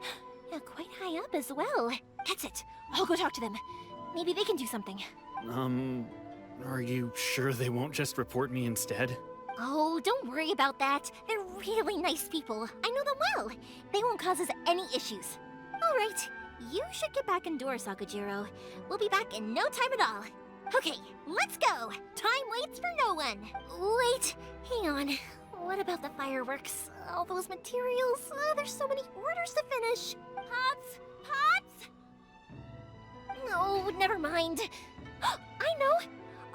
Yeah, quite high up as well. That's it. I'll go talk to them. Maybe they can do something. Are you sure they won't just report me instead? Oh, don't worry about that. They're really nice people. I know them well. They won't cause us any issues. All right, you should get back indoors, Sakujiro. We'll be back in no time at all. Okay, let's go. Time waits for no one. Wait, hang on. What about the fireworks? All those materials? There's so many orders to finish. Pops? Pops? No, never mind. I know.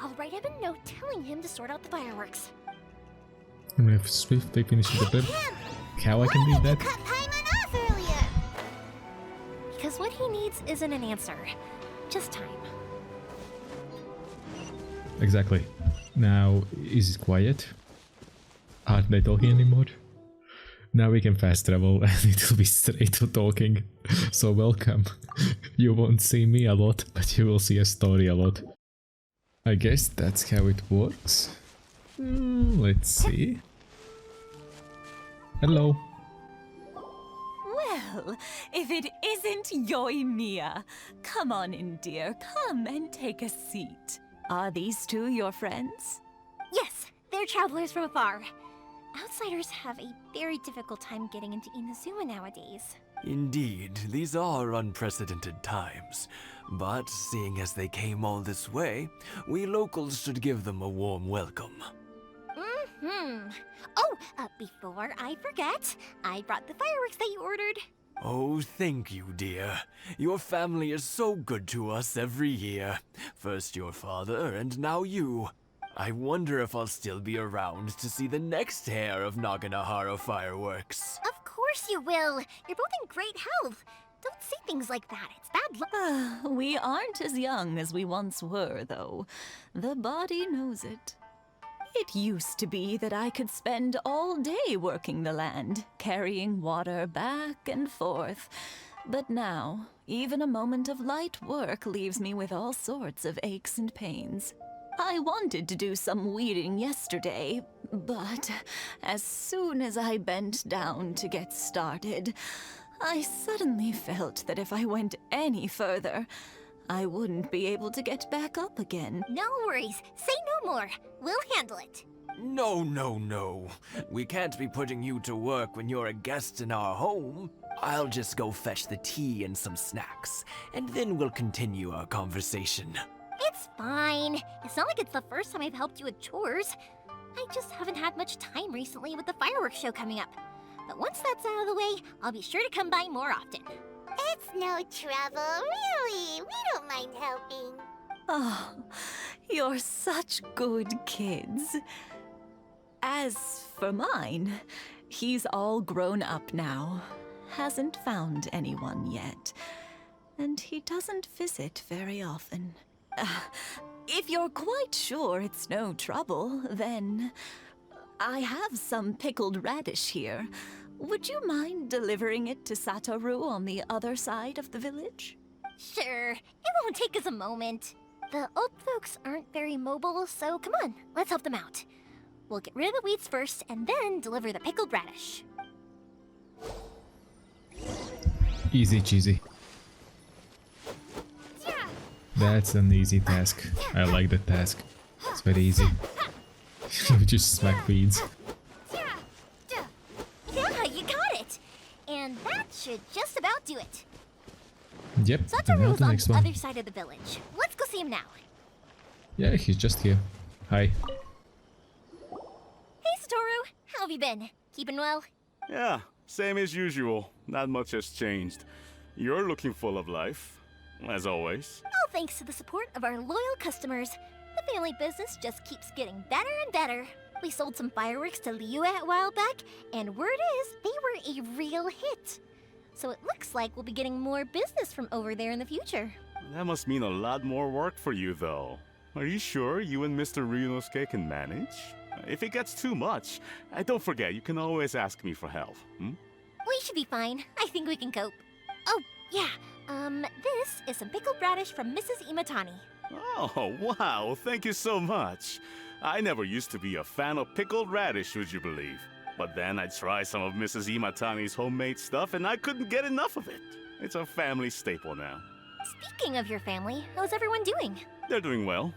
I'll write him a note telling him to sort out the fireworks. And if swiftly finishes the bit, how I can do that? Cut Paimon off earlier. Because what he needs isn't an answer, just time. Exactly. Now, is it quiet? Aren't they talking anymore? Now we can fast travel and it will be straight to talking. So welcome. You won't see me a lot, but you will see a story a lot. I guess that's how it works. Let's see. Hello. Well, if it isn't Yoimiya. Come on in, dear. Come and take a seat. Are these two your friends? Yes, they're travelers from afar. Outsiders have a very difficult time getting into Inazuma nowadays. Indeed, these are unprecedented times. But seeing as they came all this way, we locals should give them a warm welcome. Oh, before I forget, I brought the fireworks that you ordered. Oh, thank you, dear. Your family is so good to us every year. First your father, and now you. I wonder if I'll still be around to see the next hair of Naganahara fireworks. Of course you will. You're both in great health. Don't say things like that. It's bad luck. We aren't as young as we once were, though. The body knows it. It used to be that I could spend all day working the land, carrying water back and forth. But now, even a moment of light work leaves me with all sorts of aches and pains. I wanted to do some weeding yesterday, But as soon as I bent down to get started, I suddenly felt that if I went any further, I wouldn't be able to get back up again. No worries. Say no more. We'll handle it. No, no, no. We can't be putting you to work when you're a guest in our home. I'll just go fetch the tea and some snacks, and then we'll continue our conversation. It's fine. It's not like it's the first time I've helped you with chores. I just haven't had much time recently with the fireworks show coming up. But once that's out of the way, I'll be sure to come by more often. It's no trouble, really. We don't mind helping. Oh, you're such good kids. As for mine, he's all grown up now. Hasn't found anyone yet. And he doesn't visit very often. If you're quite sure it's no trouble, then I have some pickled radish here. Would you mind delivering it to Satoru on the other side of the village? Sure. It won't take us a moment. The old folks aren't very mobile, so come on, let's help them out. We'll get rid of the weeds first, and then deliver the pickled radish. Easy cheesy. That's an easy task. I like that task. It's very easy. You just smack weeds. Yeah, you got it! And that should just about do it. Yep, and now Satoru's the on next the one. other side of the village. Let's go see him now. Yeah, he's just here. Hi. Hey, Satoru! How have you been? Keeping well? Yeah, same as usual. Not much has changed. You're looking full of life, as always. All thanks to the support of our loyal customers. The family business just keeps getting better and better. We sold some fireworks to Liyue a while back, and word is they were a real hit. So it looks like we'll be getting more business from over there in the future. That must mean a lot more work for you, though. Are you sure you and Mr. Ryunosuke can manage? If it gets too much, don't forget, you can always ask me for help, hmm? We should be fine. I think we can cope. Oh, yeah. This is some pickled radish from Mrs. Imatani. Oh, wow, thank you so much. I never used to be a fan of pickled radish, would you believe? But then I tried some of Mrs. Imatani's homemade stuff and I couldn't get enough of it. It's a family staple now. Speaking of your family, how's everyone doing? They're doing well.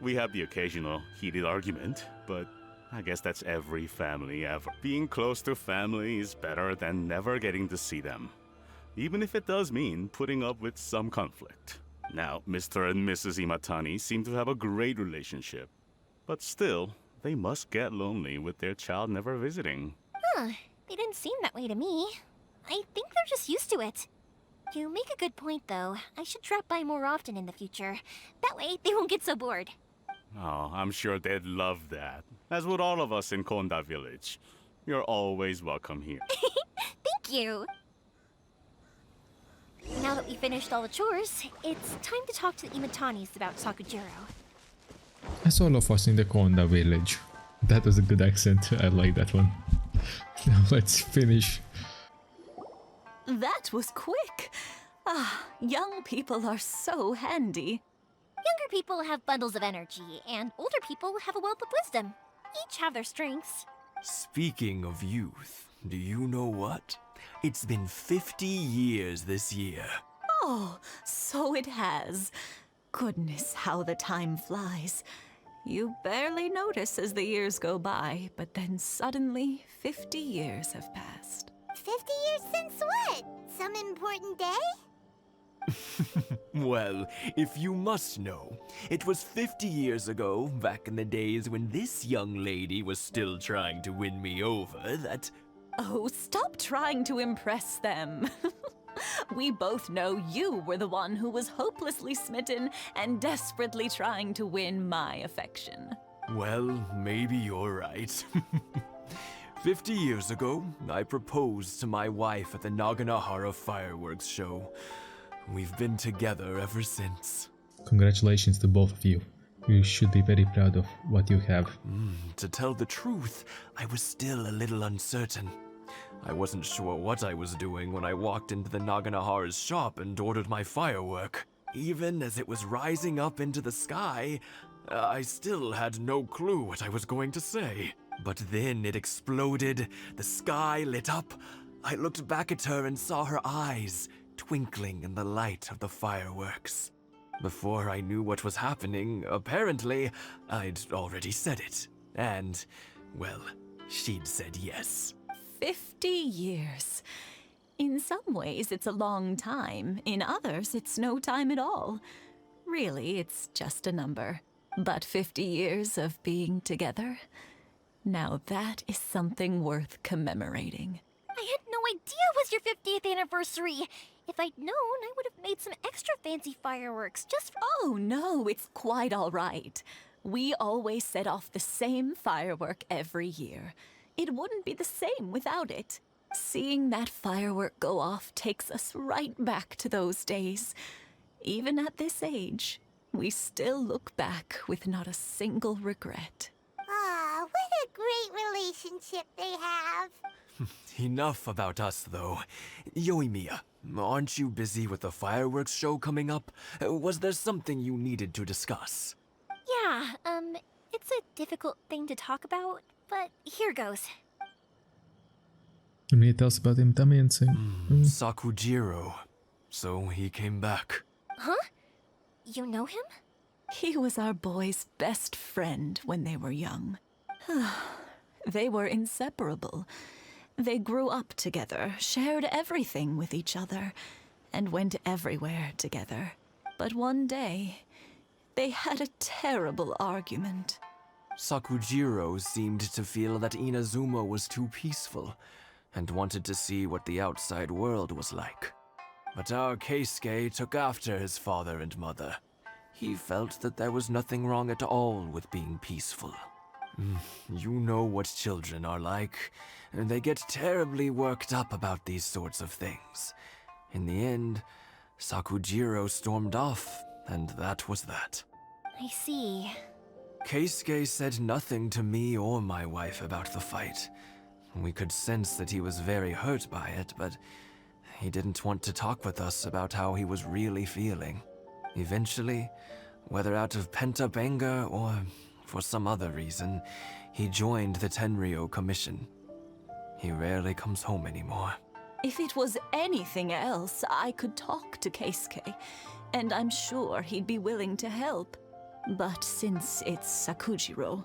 We have the occasional heated argument, but I guess that's every family ever. Being close to family is better than never getting to see them, even if it does mean putting up with some conflict. Now, Mr. and Mrs. Imatani seem to have a great relationship, but still, they must get lonely with their child never visiting. Huh, they didn't seem that way to me. I think they're just used to it. You make a good point, though. I should drop by more often in the future. That way, they won't get so bored. Oh, I'm sure they'd love that, as would all of us in Konda Village. You're always welcome here. Thank you! Now that we finished all the chores, it's time to talk to the Imatanis about Sakujiro. As all of us in the Konda village. That was a good accent. I like that one. Now let's finish. That was quick. Ah, young people are so handy. Younger people have bundles of energy, and older people have a wealth of wisdom. Each have their strengths. Speaking of youth, do you know what? It's been 50 years this year. Oh, so it has. Goodness, how the time flies. You barely notice as the years go by, but then suddenly 50 years have passed. 50 years since what? Some important day? Well, if you must know, it was 50 years ago, back in the days when this young lady was still trying to win me over, that... Oh, stop trying to impress them. We both know you were the one who was hopelessly smitten and desperately trying to win my affection. Well, maybe you're right. 50 years ago, I proposed to my wife at the Naganahara fireworks show. We've been together ever since. Congratulations to both of you. You should be very proud of what you have. To tell the truth, I was still a little uncertain. I wasn't sure what I was doing when I walked into the Naganahara's shop and ordered my firework. Even as it was rising up into the sky, I still had no clue what I was going to say. But then it exploded, the sky lit up. I looked back at her and saw her eyes twinkling in the light of the fireworks. Before I knew what was happening, apparently, I'd already said it. And, well, she'd said yes. 50 years. In some ways, it's a long time. In others, it's no time at all. Really, it's just a number. But 50 years of being together? Now that is something worth commemorating. I had no idea it was your 50th anniversary. If I'd known, I would have made some extra fancy fireworks just for— Oh no, it's quite all right. We always set off the same firework every year. It wouldn't be the same without it. Seeing that firework go off takes us right back to those days. Even at this age, we still look back with not a single regret. Ah, what a great relationship they have. Enough about us, though. Yoimiya, aren't you busy with the fireworks show coming up? Was there something you needed to discuss? Yeah, it's a difficult thing to talk about, but here goes. You need to tell us about him, Tammy, and say. Sakujiro. So he came back. Huh? You know him? He was our boys' best friend when they were young. They were inseparable. They grew up together, shared everything with each other, and went everywhere together. But one day, they had a terrible argument. Sakujiro seemed to feel that Inazuma was too peaceful, and wanted to see what the outside world was like. But our Keisuke took after his father and mother. He felt that there was nothing wrong at all with being peaceful. You know what children are like, and they get terribly worked up about these sorts of things. In the end, Sakujiro stormed off, and that was that. I see. Keisuke said nothing to me or my wife about the fight. We could sense that he was very hurt by it, but he didn't want to talk with us about how he was really feeling. Eventually, whether out of pent-up anger or for some other reason, he joined the Tenryou Commission. He rarely comes home anymore. If it was anything else, I could talk to Keisuke, and I'm sure he'd be willing to help. But since it's Sakujiro,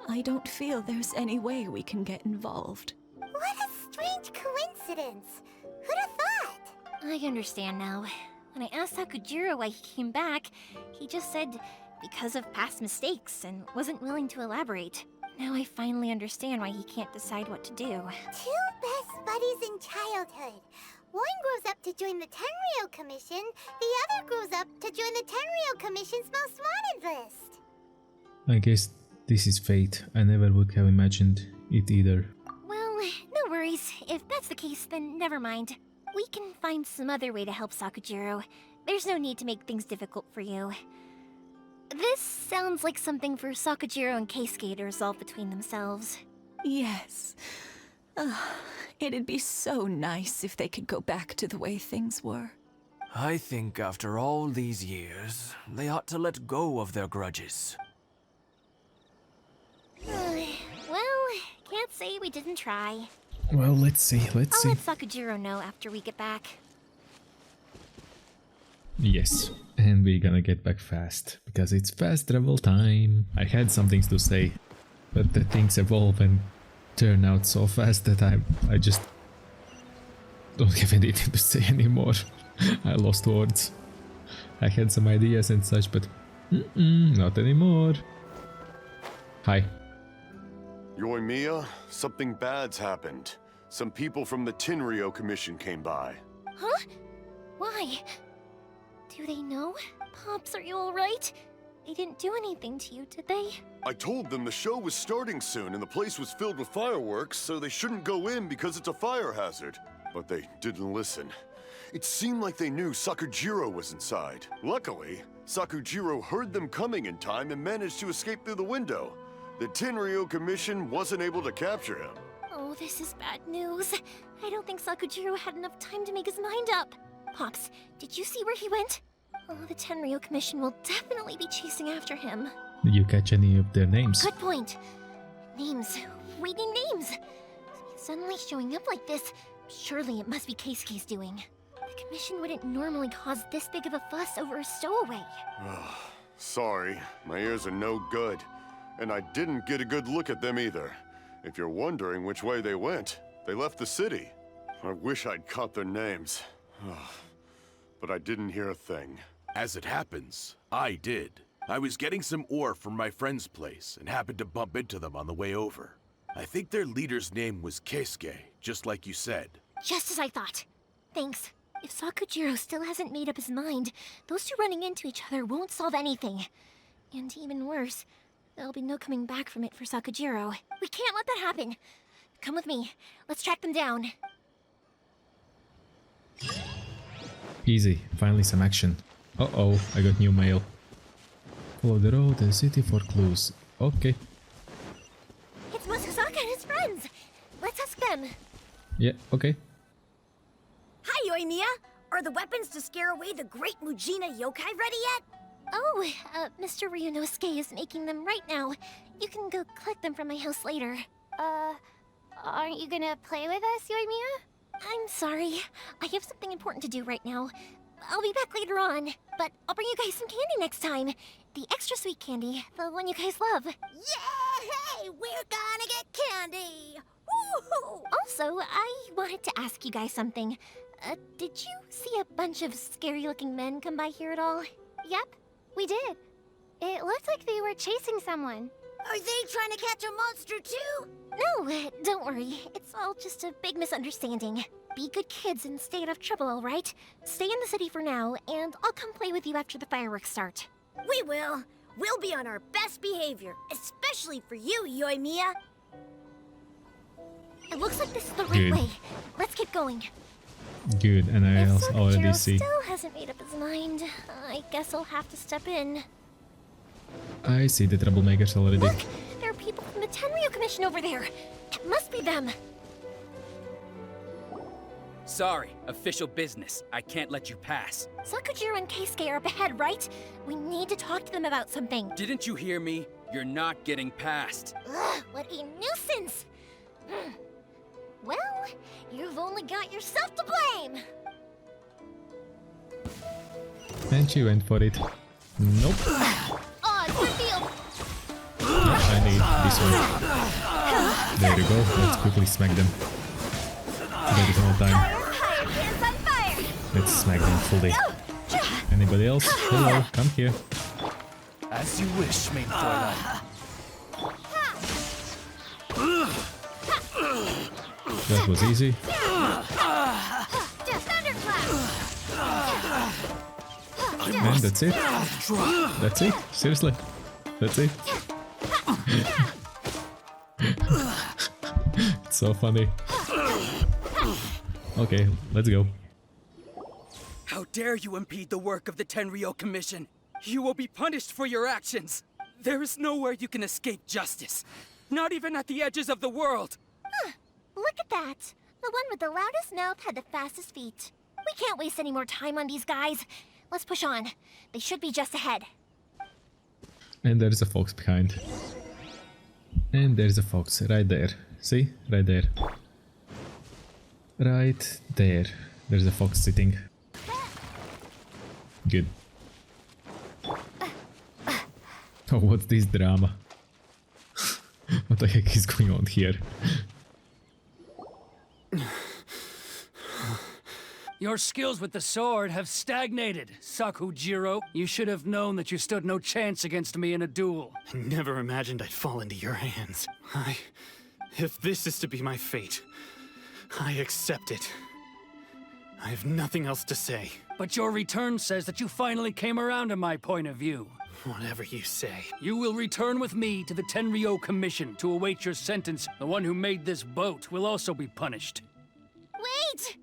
I don't feel there's any way we can get involved. What a strange coincidence. Who'd have thought? I understand now. When I asked Sakujiro why he came back, he just said because of past mistakes and wasn't willing to elaborate. Now I finally understand why he can't decide what to do. Two best buddies in childhood. One grows up to join the Tenryou Commission, the other grows up to join the Tenryou Commission's most wanted list. I guess this is fate. I never would have imagined it either. Well, no worries. If that's the case, then never mind. We can find some other way to help Sakujiro. There's no need to make things difficult for you. This sounds like something for Sakujiro and Keisuke to resolve between themselves. Yes. It'd be so nice if they could go back to the way things were. I think after all these years, they ought to let go of their grudges. Well, can't say we didn't try. Well, let's see, I'll let's see. let Sakujiro know after we get back. Yes, and we're gonna get back fast, because it's fast travel time. I had some things to say, but the things evolve and turn out so fast that I just don't have anything to say anymore. I lost words. I had some ideas and such, but not anymore. Hi. Yoimiya, something bad's happened. Some people from the Tenryou Commission came by. Huh? Why? Do they know? Pops, are you alright? They didn't do anything to you, did they? I told them the show was starting soon and the place was filled with fireworks, so they shouldn't go in because it's a fire hazard. But they didn't listen. It seemed like they knew Sakujiro was inside. Luckily, Sakujiro heard them coming in time and managed to escape through the window. The Tenryou Commission wasn't able to capture him. Oh, this is bad news. I don't think Sakujiro had enough time to make his mind up. Pops, did you see where he went? Oh, the Tenryou Commission will definitely be chasing after him. Did you catch any of their names? Good point. Names. Reading names. Suddenly showing up like this. Surely it must be Keisuke's doing. The commission wouldn't normally cause this big of a fuss over a stowaway. Sorry, my ears are no good. And I didn't get a good look at them either. If you're wondering which way they went, they left the city. I wish I'd caught their names. But I didn't hear a thing. As it happens, I did. I was getting some ore from my friend's place and happened to bump into them on the way over. I think their leader's name was Keisuke, just like you said. Just as I thought. Thanks. If Sakujiro still hasn't made up his mind, those two running into each other won't solve anything. And even worse, there'll be no coming back from it for Sakujiro. We can't let that happen. Come with me. Let's track them down. Easy. Finally some action. Uh-oh, I got new mail. Follow the road to the city for clues. Okay. It's Matsusaka and his friends. Let's ask them. Yeah, okay. Hi, Yoimiya! Are the weapons to scare away the great Mujina yokai ready yet? Oh, Mr. Ryunosuke is making them right now. You can go collect them from my house later. Aren't you gonna play with us, Yoimiya? I'm sorry. I have something important to do right now. I'll be back later on, but I'll bring you guys some candy next time. The extra sweet candy, the one you guys love. Yay! We're gonna get candy! Woohoo! Also, I wanted to ask you guys something. Did you see a bunch of scary-looking men come by here at all? Yep, we did. It looked like they were chasing someone. Are they trying to catch a monster too? No, don't worry. It's all just a big misunderstanding. Be good kids and stay out of trouble, all right? Stay in the city for now, and I'll come play with you after the fireworks start. We will. We'll be on our best behavior, especially for you, Yoimiya. It looks like this is the right Good. way. Let's keep going. Good, and I If already Sakujiro see. still hasn't made up his mind, I guess I'll have to step in. I see the troublemakers already. Look! There are people from the Tenryu Commission over there! It must be them! Sorry, official business. I can't let you pass. Sakujiro and Keisuke are up ahead, right? We need to talk to them about something. Didn't you hear me? You're not getting past. Ugh, what a nuisance! Well, you've only got yourself to blame! And she went for it. Nope. Oh, it's revealed! I need this one. There you go. Let's quickly smack them. There is no time. Let's smack them fully. Anybody else? Hello, come here. As you wish, main Fräulein. That was easy. And that's it. That's it. Seriously. That's it. It's so funny. Okay, let's go. How dare you impede the work of the Tenryo Commission? You will be punished for your actions. There is nowhere you can escape justice. Not even at the edges of the world. Look at that! The one with the loudest mouth had the fastest feet. We can't waste any more time on these guys. Let's push on. They should be just ahead. And there's a fox behind. And there's a fox right there. See? Right there. Right there. There's a fox sitting. Good. Oh, what's this drama? What the heck is going on here? Your skills with the sword have stagnated, Sakujiro. You should have known that you stood no chance against me in a duel. I never imagined I'd fall into your hands. If this is to be my fate, I accept it. I have nothing else to say. But your return says that you finally came around to my point of view. Whatever you say. You will return with me to the Tenryo Commission to await your sentence. The one who made this boat will also be punished. Wait!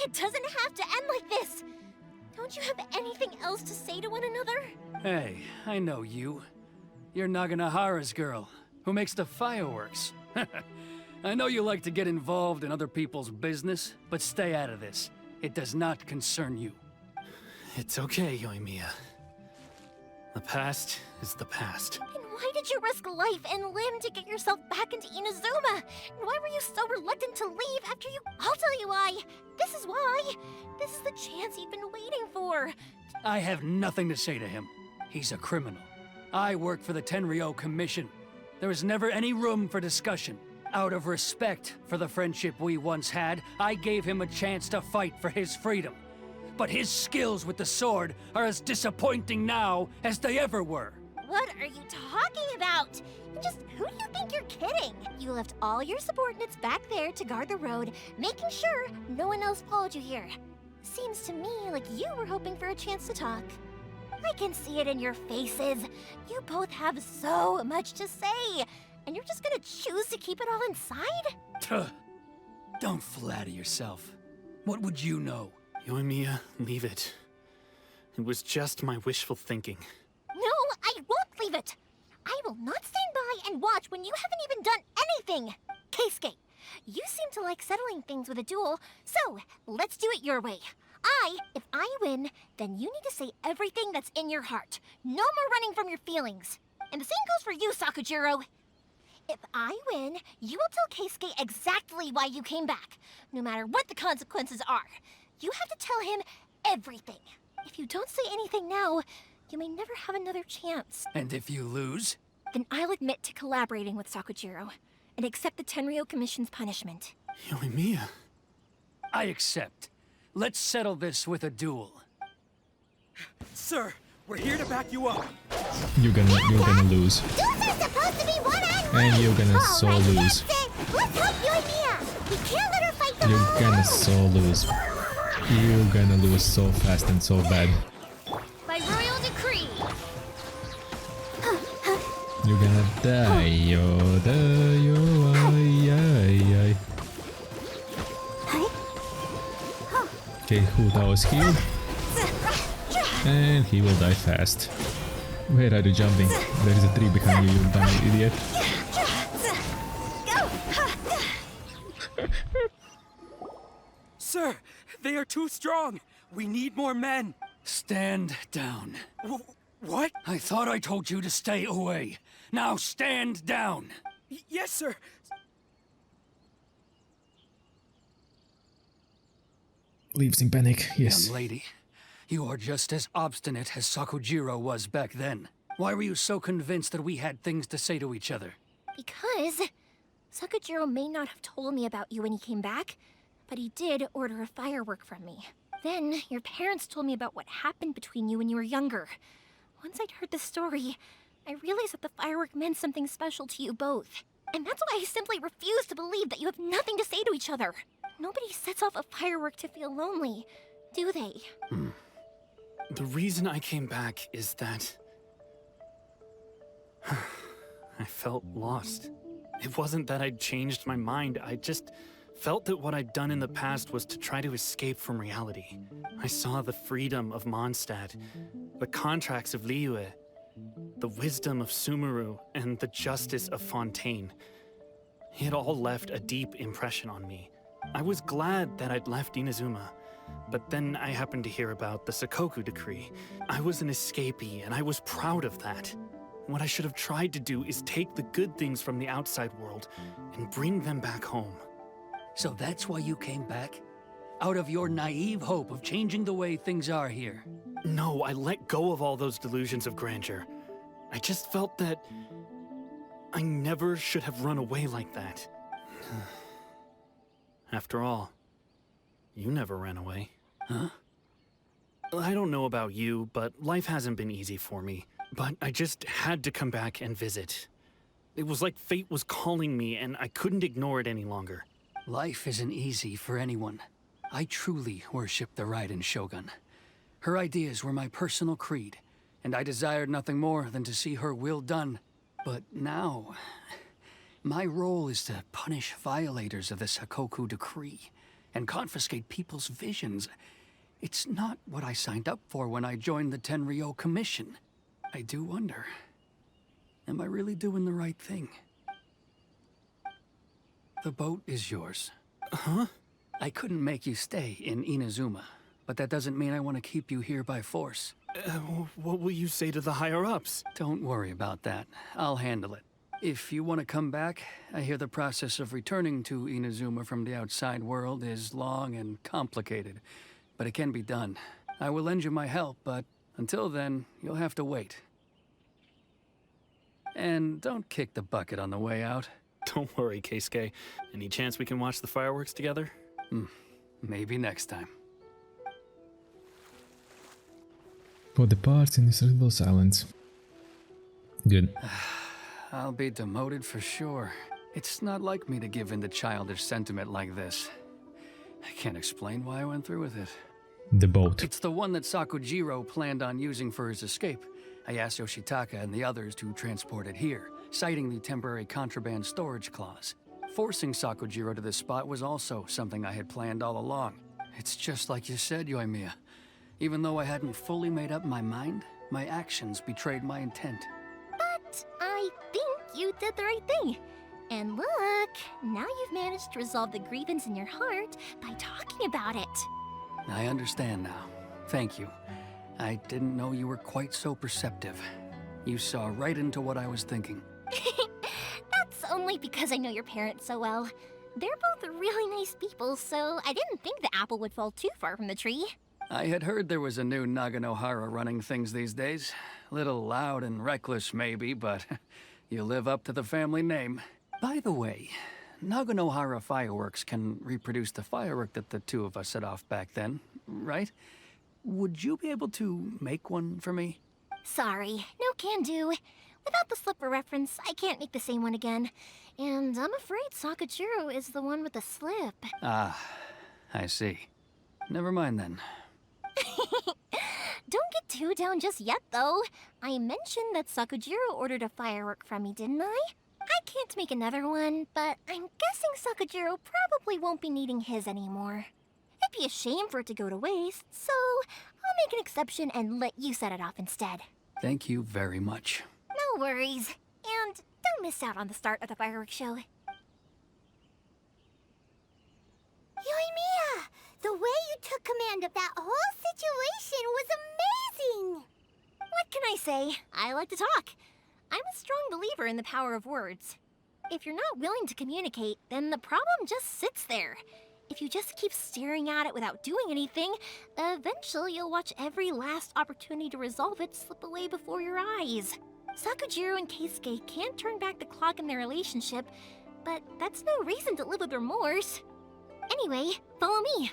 It doesn't have to end like this! Don't you have anything else to say to one another? Hey, I know you. You're Naganahara's girl, who makes the fireworks. I know you like to get involved in other people's business, but stay out of this. It does not concern you. It's okay, Yoimiya. The past is the past. And Why did you risk life and limb to get yourself back into Inazuma? And why were you so reluctant to leave after you... I'll tell you why. This is why. This is the chance you've been waiting for. I have nothing to say to him. He's a criminal. I work for the Tenryou Commission. There was never any room for discussion. Out of respect for the friendship we once had, I gave him a chance to fight for his freedom. But his skills with the sword are as disappointing now as they ever were. What are you talking about? Who do you think you're kidding? You left all your subordinates back there to guard the road, making sure no one else followed you here. Seems to me like you were hoping for a chance to talk. I can see it in your faces. You both have so much to say, and you're just gonna choose to keep it all inside? Tuh. Don't flatter yourself. What would you know? Yoimiya, leave it. It was just my wishful thinking. No, I won't leave it! I will not stand by and watch when you haven't even done anything! Keisuke, you seem to like settling things with a duel, so let's do it your way. If I win, then you need to say everything that's in your heart. No more running from your feelings. And the same goes for you, Sakujiro. If I win, you will tell Keisuke exactly why you came back, no matter what the consequences are. You have to tell him everything. If you don't say anything now, you may never have another chance. And if you lose? Then I'll admit to collaborating with Sakujiro and accept the Tenryou Commission's punishment. Yoimiya. I accept. Let's settle this with a duel. Sir, we're here to back you up. You're gonna lose. Duels are supposed to be one-on-one! And you're gonna so Alright, lose. that's it. Let's help Yoimiya! We can't let her fight the You're whole gonna way. so lose. You're gonna lose so fast and so bad. By royal decree. You're gonna die, ay. Okay, Huta was healed. And he will die fast. Where are you jumping? There is a tree behind you, you dumb idiot. Sir, they are too strong. We need more men. Stand down. What? I thought I told you to stay away. Now stand down. Yes, sir. Leaves in panic, yes. Young lady, you are just as obstinate as Sakujiro was back then. Why were you so convinced that we had things to say to each other? Because Sakujiro may not have told me about you when he came back, but he did order a firework from me. Then your parents told me about what happened between you when you were younger. Once I'd heard the story, I realized that the firework meant something special to you both. And that's why I simply refuse to believe that you have nothing to say to each other. Nobody sets off a firework to feel lonely, do they? The reason I came back is that... I felt lost. It wasn't that I'd changed my mind, I just felt that what I'd done in the past was to try to escape from reality. I saw the freedom of Mondstadt, the contracts of Liyue, the wisdom of Sumeru, and the justice of Fontaine. It all left a deep impression on me. I was glad that I'd left Inazuma, but then I happened to hear about the Sakoku decree. I was an escapee, and I was proud of that. What I should have tried to do is take the good things from the outside world and bring them back home. So that's why you came back? Out of your naive hope of changing the way things are here? No, I let go of all those delusions of grandeur. I just felt that I never should have run away like that. After all, you never ran away. Huh? I don't know about you, but life hasn't been easy for me. But I just had to come back and visit. It was like fate was calling me, and I couldn't ignore it any longer. Life isn't easy for anyone. I truly worship the Raiden Shogun. Her ideas were my personal creed, and I desired nothing more than to see her will done. But now, my role is to punish violators of the Sakoku decree and confiscate people's visions. It's not what I signed up for when I joined the Tenryou Commission. I do wonder, am I really doing the right thing? The boat is yours. Huh? I couldn't make you stay in Inazuma, but that doesn't mean I want to keep you here by force. What will you say to the higher-ups? Don't worry about that. I'll handle it. If you want to come back, I hear the process of returning to Inazuma from the outside world is long and complicated, but it can be done. I will lend you my help, but until then, you'll have to wait. And don't kick the bucket on the way out. Don't worry, Keisuke. Any chance we can watch the fireworks together? Maybe next time. For the parts in this little silence. Good. I'll be demoted for sure. It's not like me to give in to childish sentiment like this. I can't explain why I went through with it. The boat. It's the one that Sakujiro planned on using for his escape. I asked Yoshitaka and the others to transport it here, citing the temporary contraband storage clause. Forcing Sakujiro to this spot was also something I had planned all along. It's just like you said, Yoimiya. Even though I hadn't fully made up my mind, my actions betrayed my intent. But I think you did the right thing. And look, now you've managed to resolve the grievance in your heart by talking about it. I understand now. Thank you. I didn't know you were quite so perceptive. You saw right into what I was thinking. That's only because I know your parents so well. They're both really nice people, so I didn't think the apple would fall too far from the tree. I had heard there was a new Naganohara running things these days. Little loud and reckless, maybe, but you live up to the family name. By the way, Naganohara fireworks can reproduce the firework that the two of us set off back then, right? Would you be able to make one for me? Sorry, no can do. Without the slipper reference, I can't make the same one again. And I'm afraid Sakujiro is the one with the slip. Ah, I see. Never mind then. Don't get too down just yet, though. I mentioned that Sakujiro ordered a firework from me, didn't I? I can't make another one, but I'm guessing Sakujiro probably won't be needing his anymore. It'd be a shame for it to go to waste, so I'll make an exception and let you set it off instead. Thank you very much. No worries. And don't miss out on the start of the fireworks show. Yoimiya! The way you took command of that whole situation was amazing! What can I say? I like to talk. I'm a strong believer in the power of words. If you're not willing to communicate, then the problem just sits there. If you just keep staring at it without doing anything, eventually you'll watch every last opportunity to resolve it slip away before your eyes. Sakujiro and Keisuke can't turn back the clock in their relationship, but that's no reason to live with remorse. Anyway, follow me.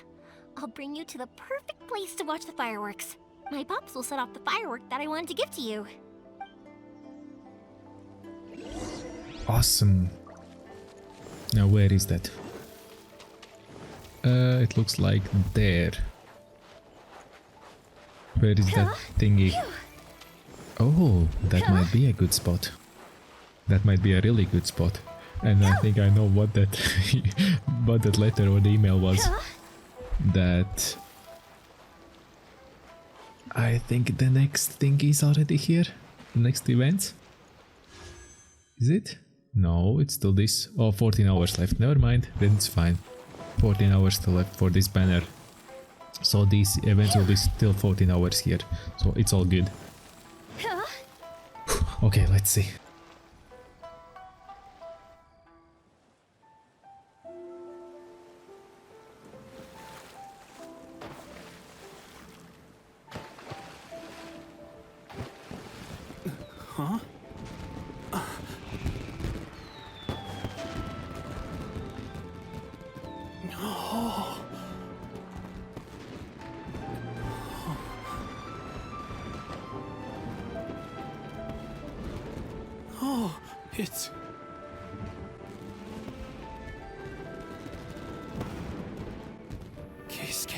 I'll bring you to the perfect place to watch the fireworks. My pops will set off the firework that I wanted to give to you. Awesome. Now where is that? It looks like there. Where is that thingy? Oh, that might be a good spot. That might be a really good spot. And I think I know what that what that letter or the email was. That I think the next thing is already here. The next event. Is it? No, it's still this. Oh, 14 hours left. Never mind, then it's fine. 14 hours still left for this banner. So these events will be still 14 hours here. So it's all good. Okay, let's see. Huh? Oh, it's... Keisuke.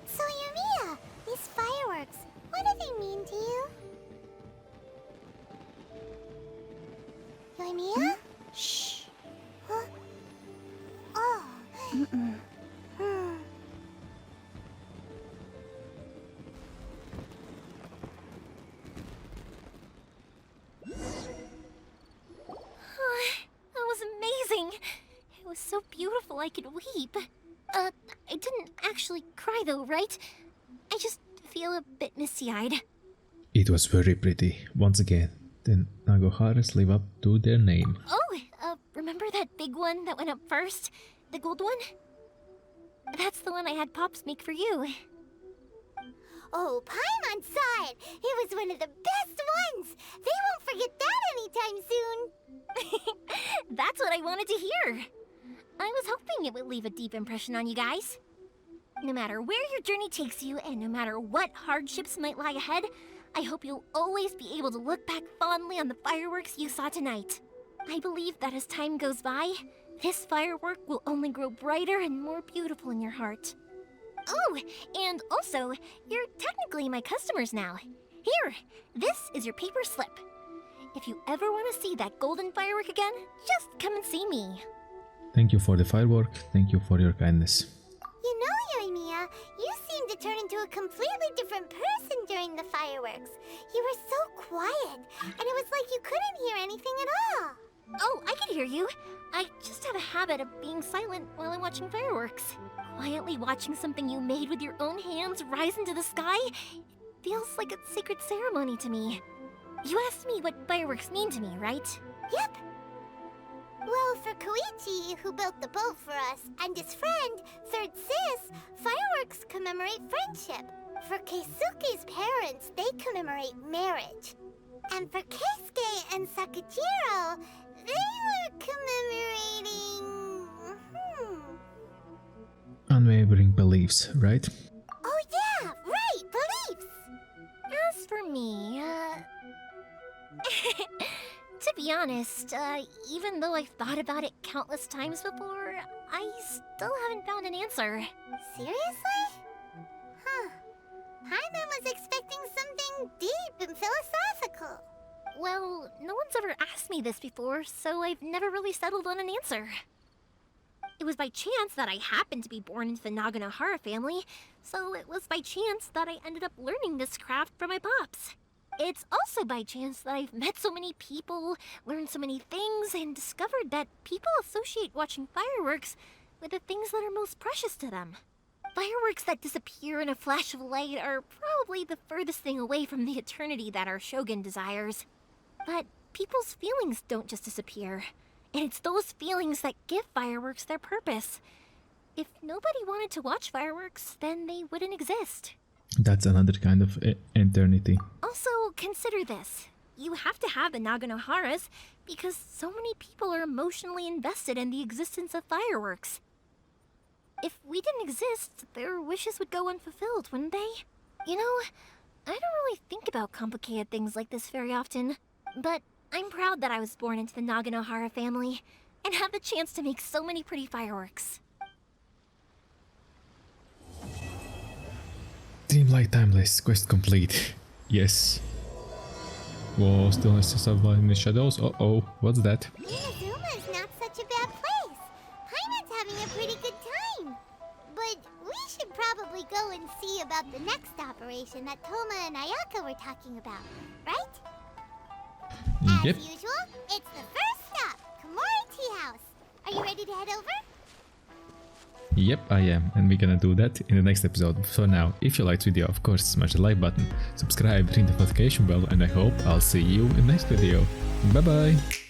So, Yoimiya, these fireworks, what do they mean to you? Yoimiya? Shh. Huh? Oh. so beautiful I could weep. I didn't actually cry though, right? I just feel a bit misty-eyed. It was very pretty. Once again, the Nagoharas live up to their name. Oh, remember that big one that went up first? The gold one? That's the one I had Pops make for you. Oh, Paimon saw it! It was one of the best ones! They won't forget that anytime soon! That's what I wanted to hear. I was hoping it would leave a deep impression on you guys. No matter where your journey takes you, and no matter what hardships might lie ahead, I hope you'll always be able to look back fondly on the fireworks you saw tonight. I believe that as time goes by, this firework will only grow brighter and more beautiful in your heart. Oh, and also, you're technically my customers now. Here, this is your paper slip. If you ever want to see that golden firework again, just come and see me. Thank you for the firework. Thank you for your kindness. You know, Yoimiya, you seemed to turn into a completely different person during the fireworks. You were so quiet, and it was like you couldn't hear anything at all. Oh, I can hear you. I just have a habit of being silent while I'm watching fireworks. Quietly watching something you made with your own hands rise into the sky feels like a sacred ceremony to me. You asked me what fireworks mean to me, right? Yep. Well, for Koichi, who built the boat for us, and his friend, Third Sis, fireworks commemorate friendship. For Keisuke's parents, they commemorate marriage. And for Keisuke and Sakajiro, they were commemorating... Unwavering beliefs, right? Oh yeah, right, beliefs! As for me, to be honest, even though I've thought about it countless times before, I still haven't found an answer. Seriously? Huh. Paimon was expecting something deep and philosophical. Well, no one's ever asked me this before, so I've never really settled on an answer. It was by chance that I happened to be born into the Naganohara family, so it was by chance that I ended up learning this craft from my pops. It's also by chance that I've met so many people, learned so many things, and discovered that people associate watching fireworks with the things that are most precious to them. Fireworks that disappear in a flash of light are probably the furthest thing away from the eternity that our shogun desires. But people's feelings don't just disappear, and it's those feelings that give fireworks their purpose. If nobody wanted to watch fireworks, then they wouldn't exist. That's another kind of eternity. Also, consider this. You have to have the Naganoharas because so many people are emotionally invested in the existence of fireworks. If we didn't exist, their wishes would go unfulfilled, wouldn't they? You know, I don't really think about complicated things like this very often, but I'm proud that I was born into the Naganohara family and have the chance to make so many pretty fireworks. Dreamlight Timeless, quest complete. Yes. Whoa, stillness to survive in the shadows. Uh-oh, what's that? Inazuma's not such a bad place. Paimon's having a pretty good time. But we should probably go and see about the next operation that Toma and Ayaka were talking about, right? Yep. As usual, it's the first stop, Komori Tea House. Are you ready to head over? Yep, I am, and we're gonna do that in the next episode. So now, if you liked the video, of course, smash the like button, subscribe, ring the notification bell, and I hope I'll see you in the next video. Bye bye!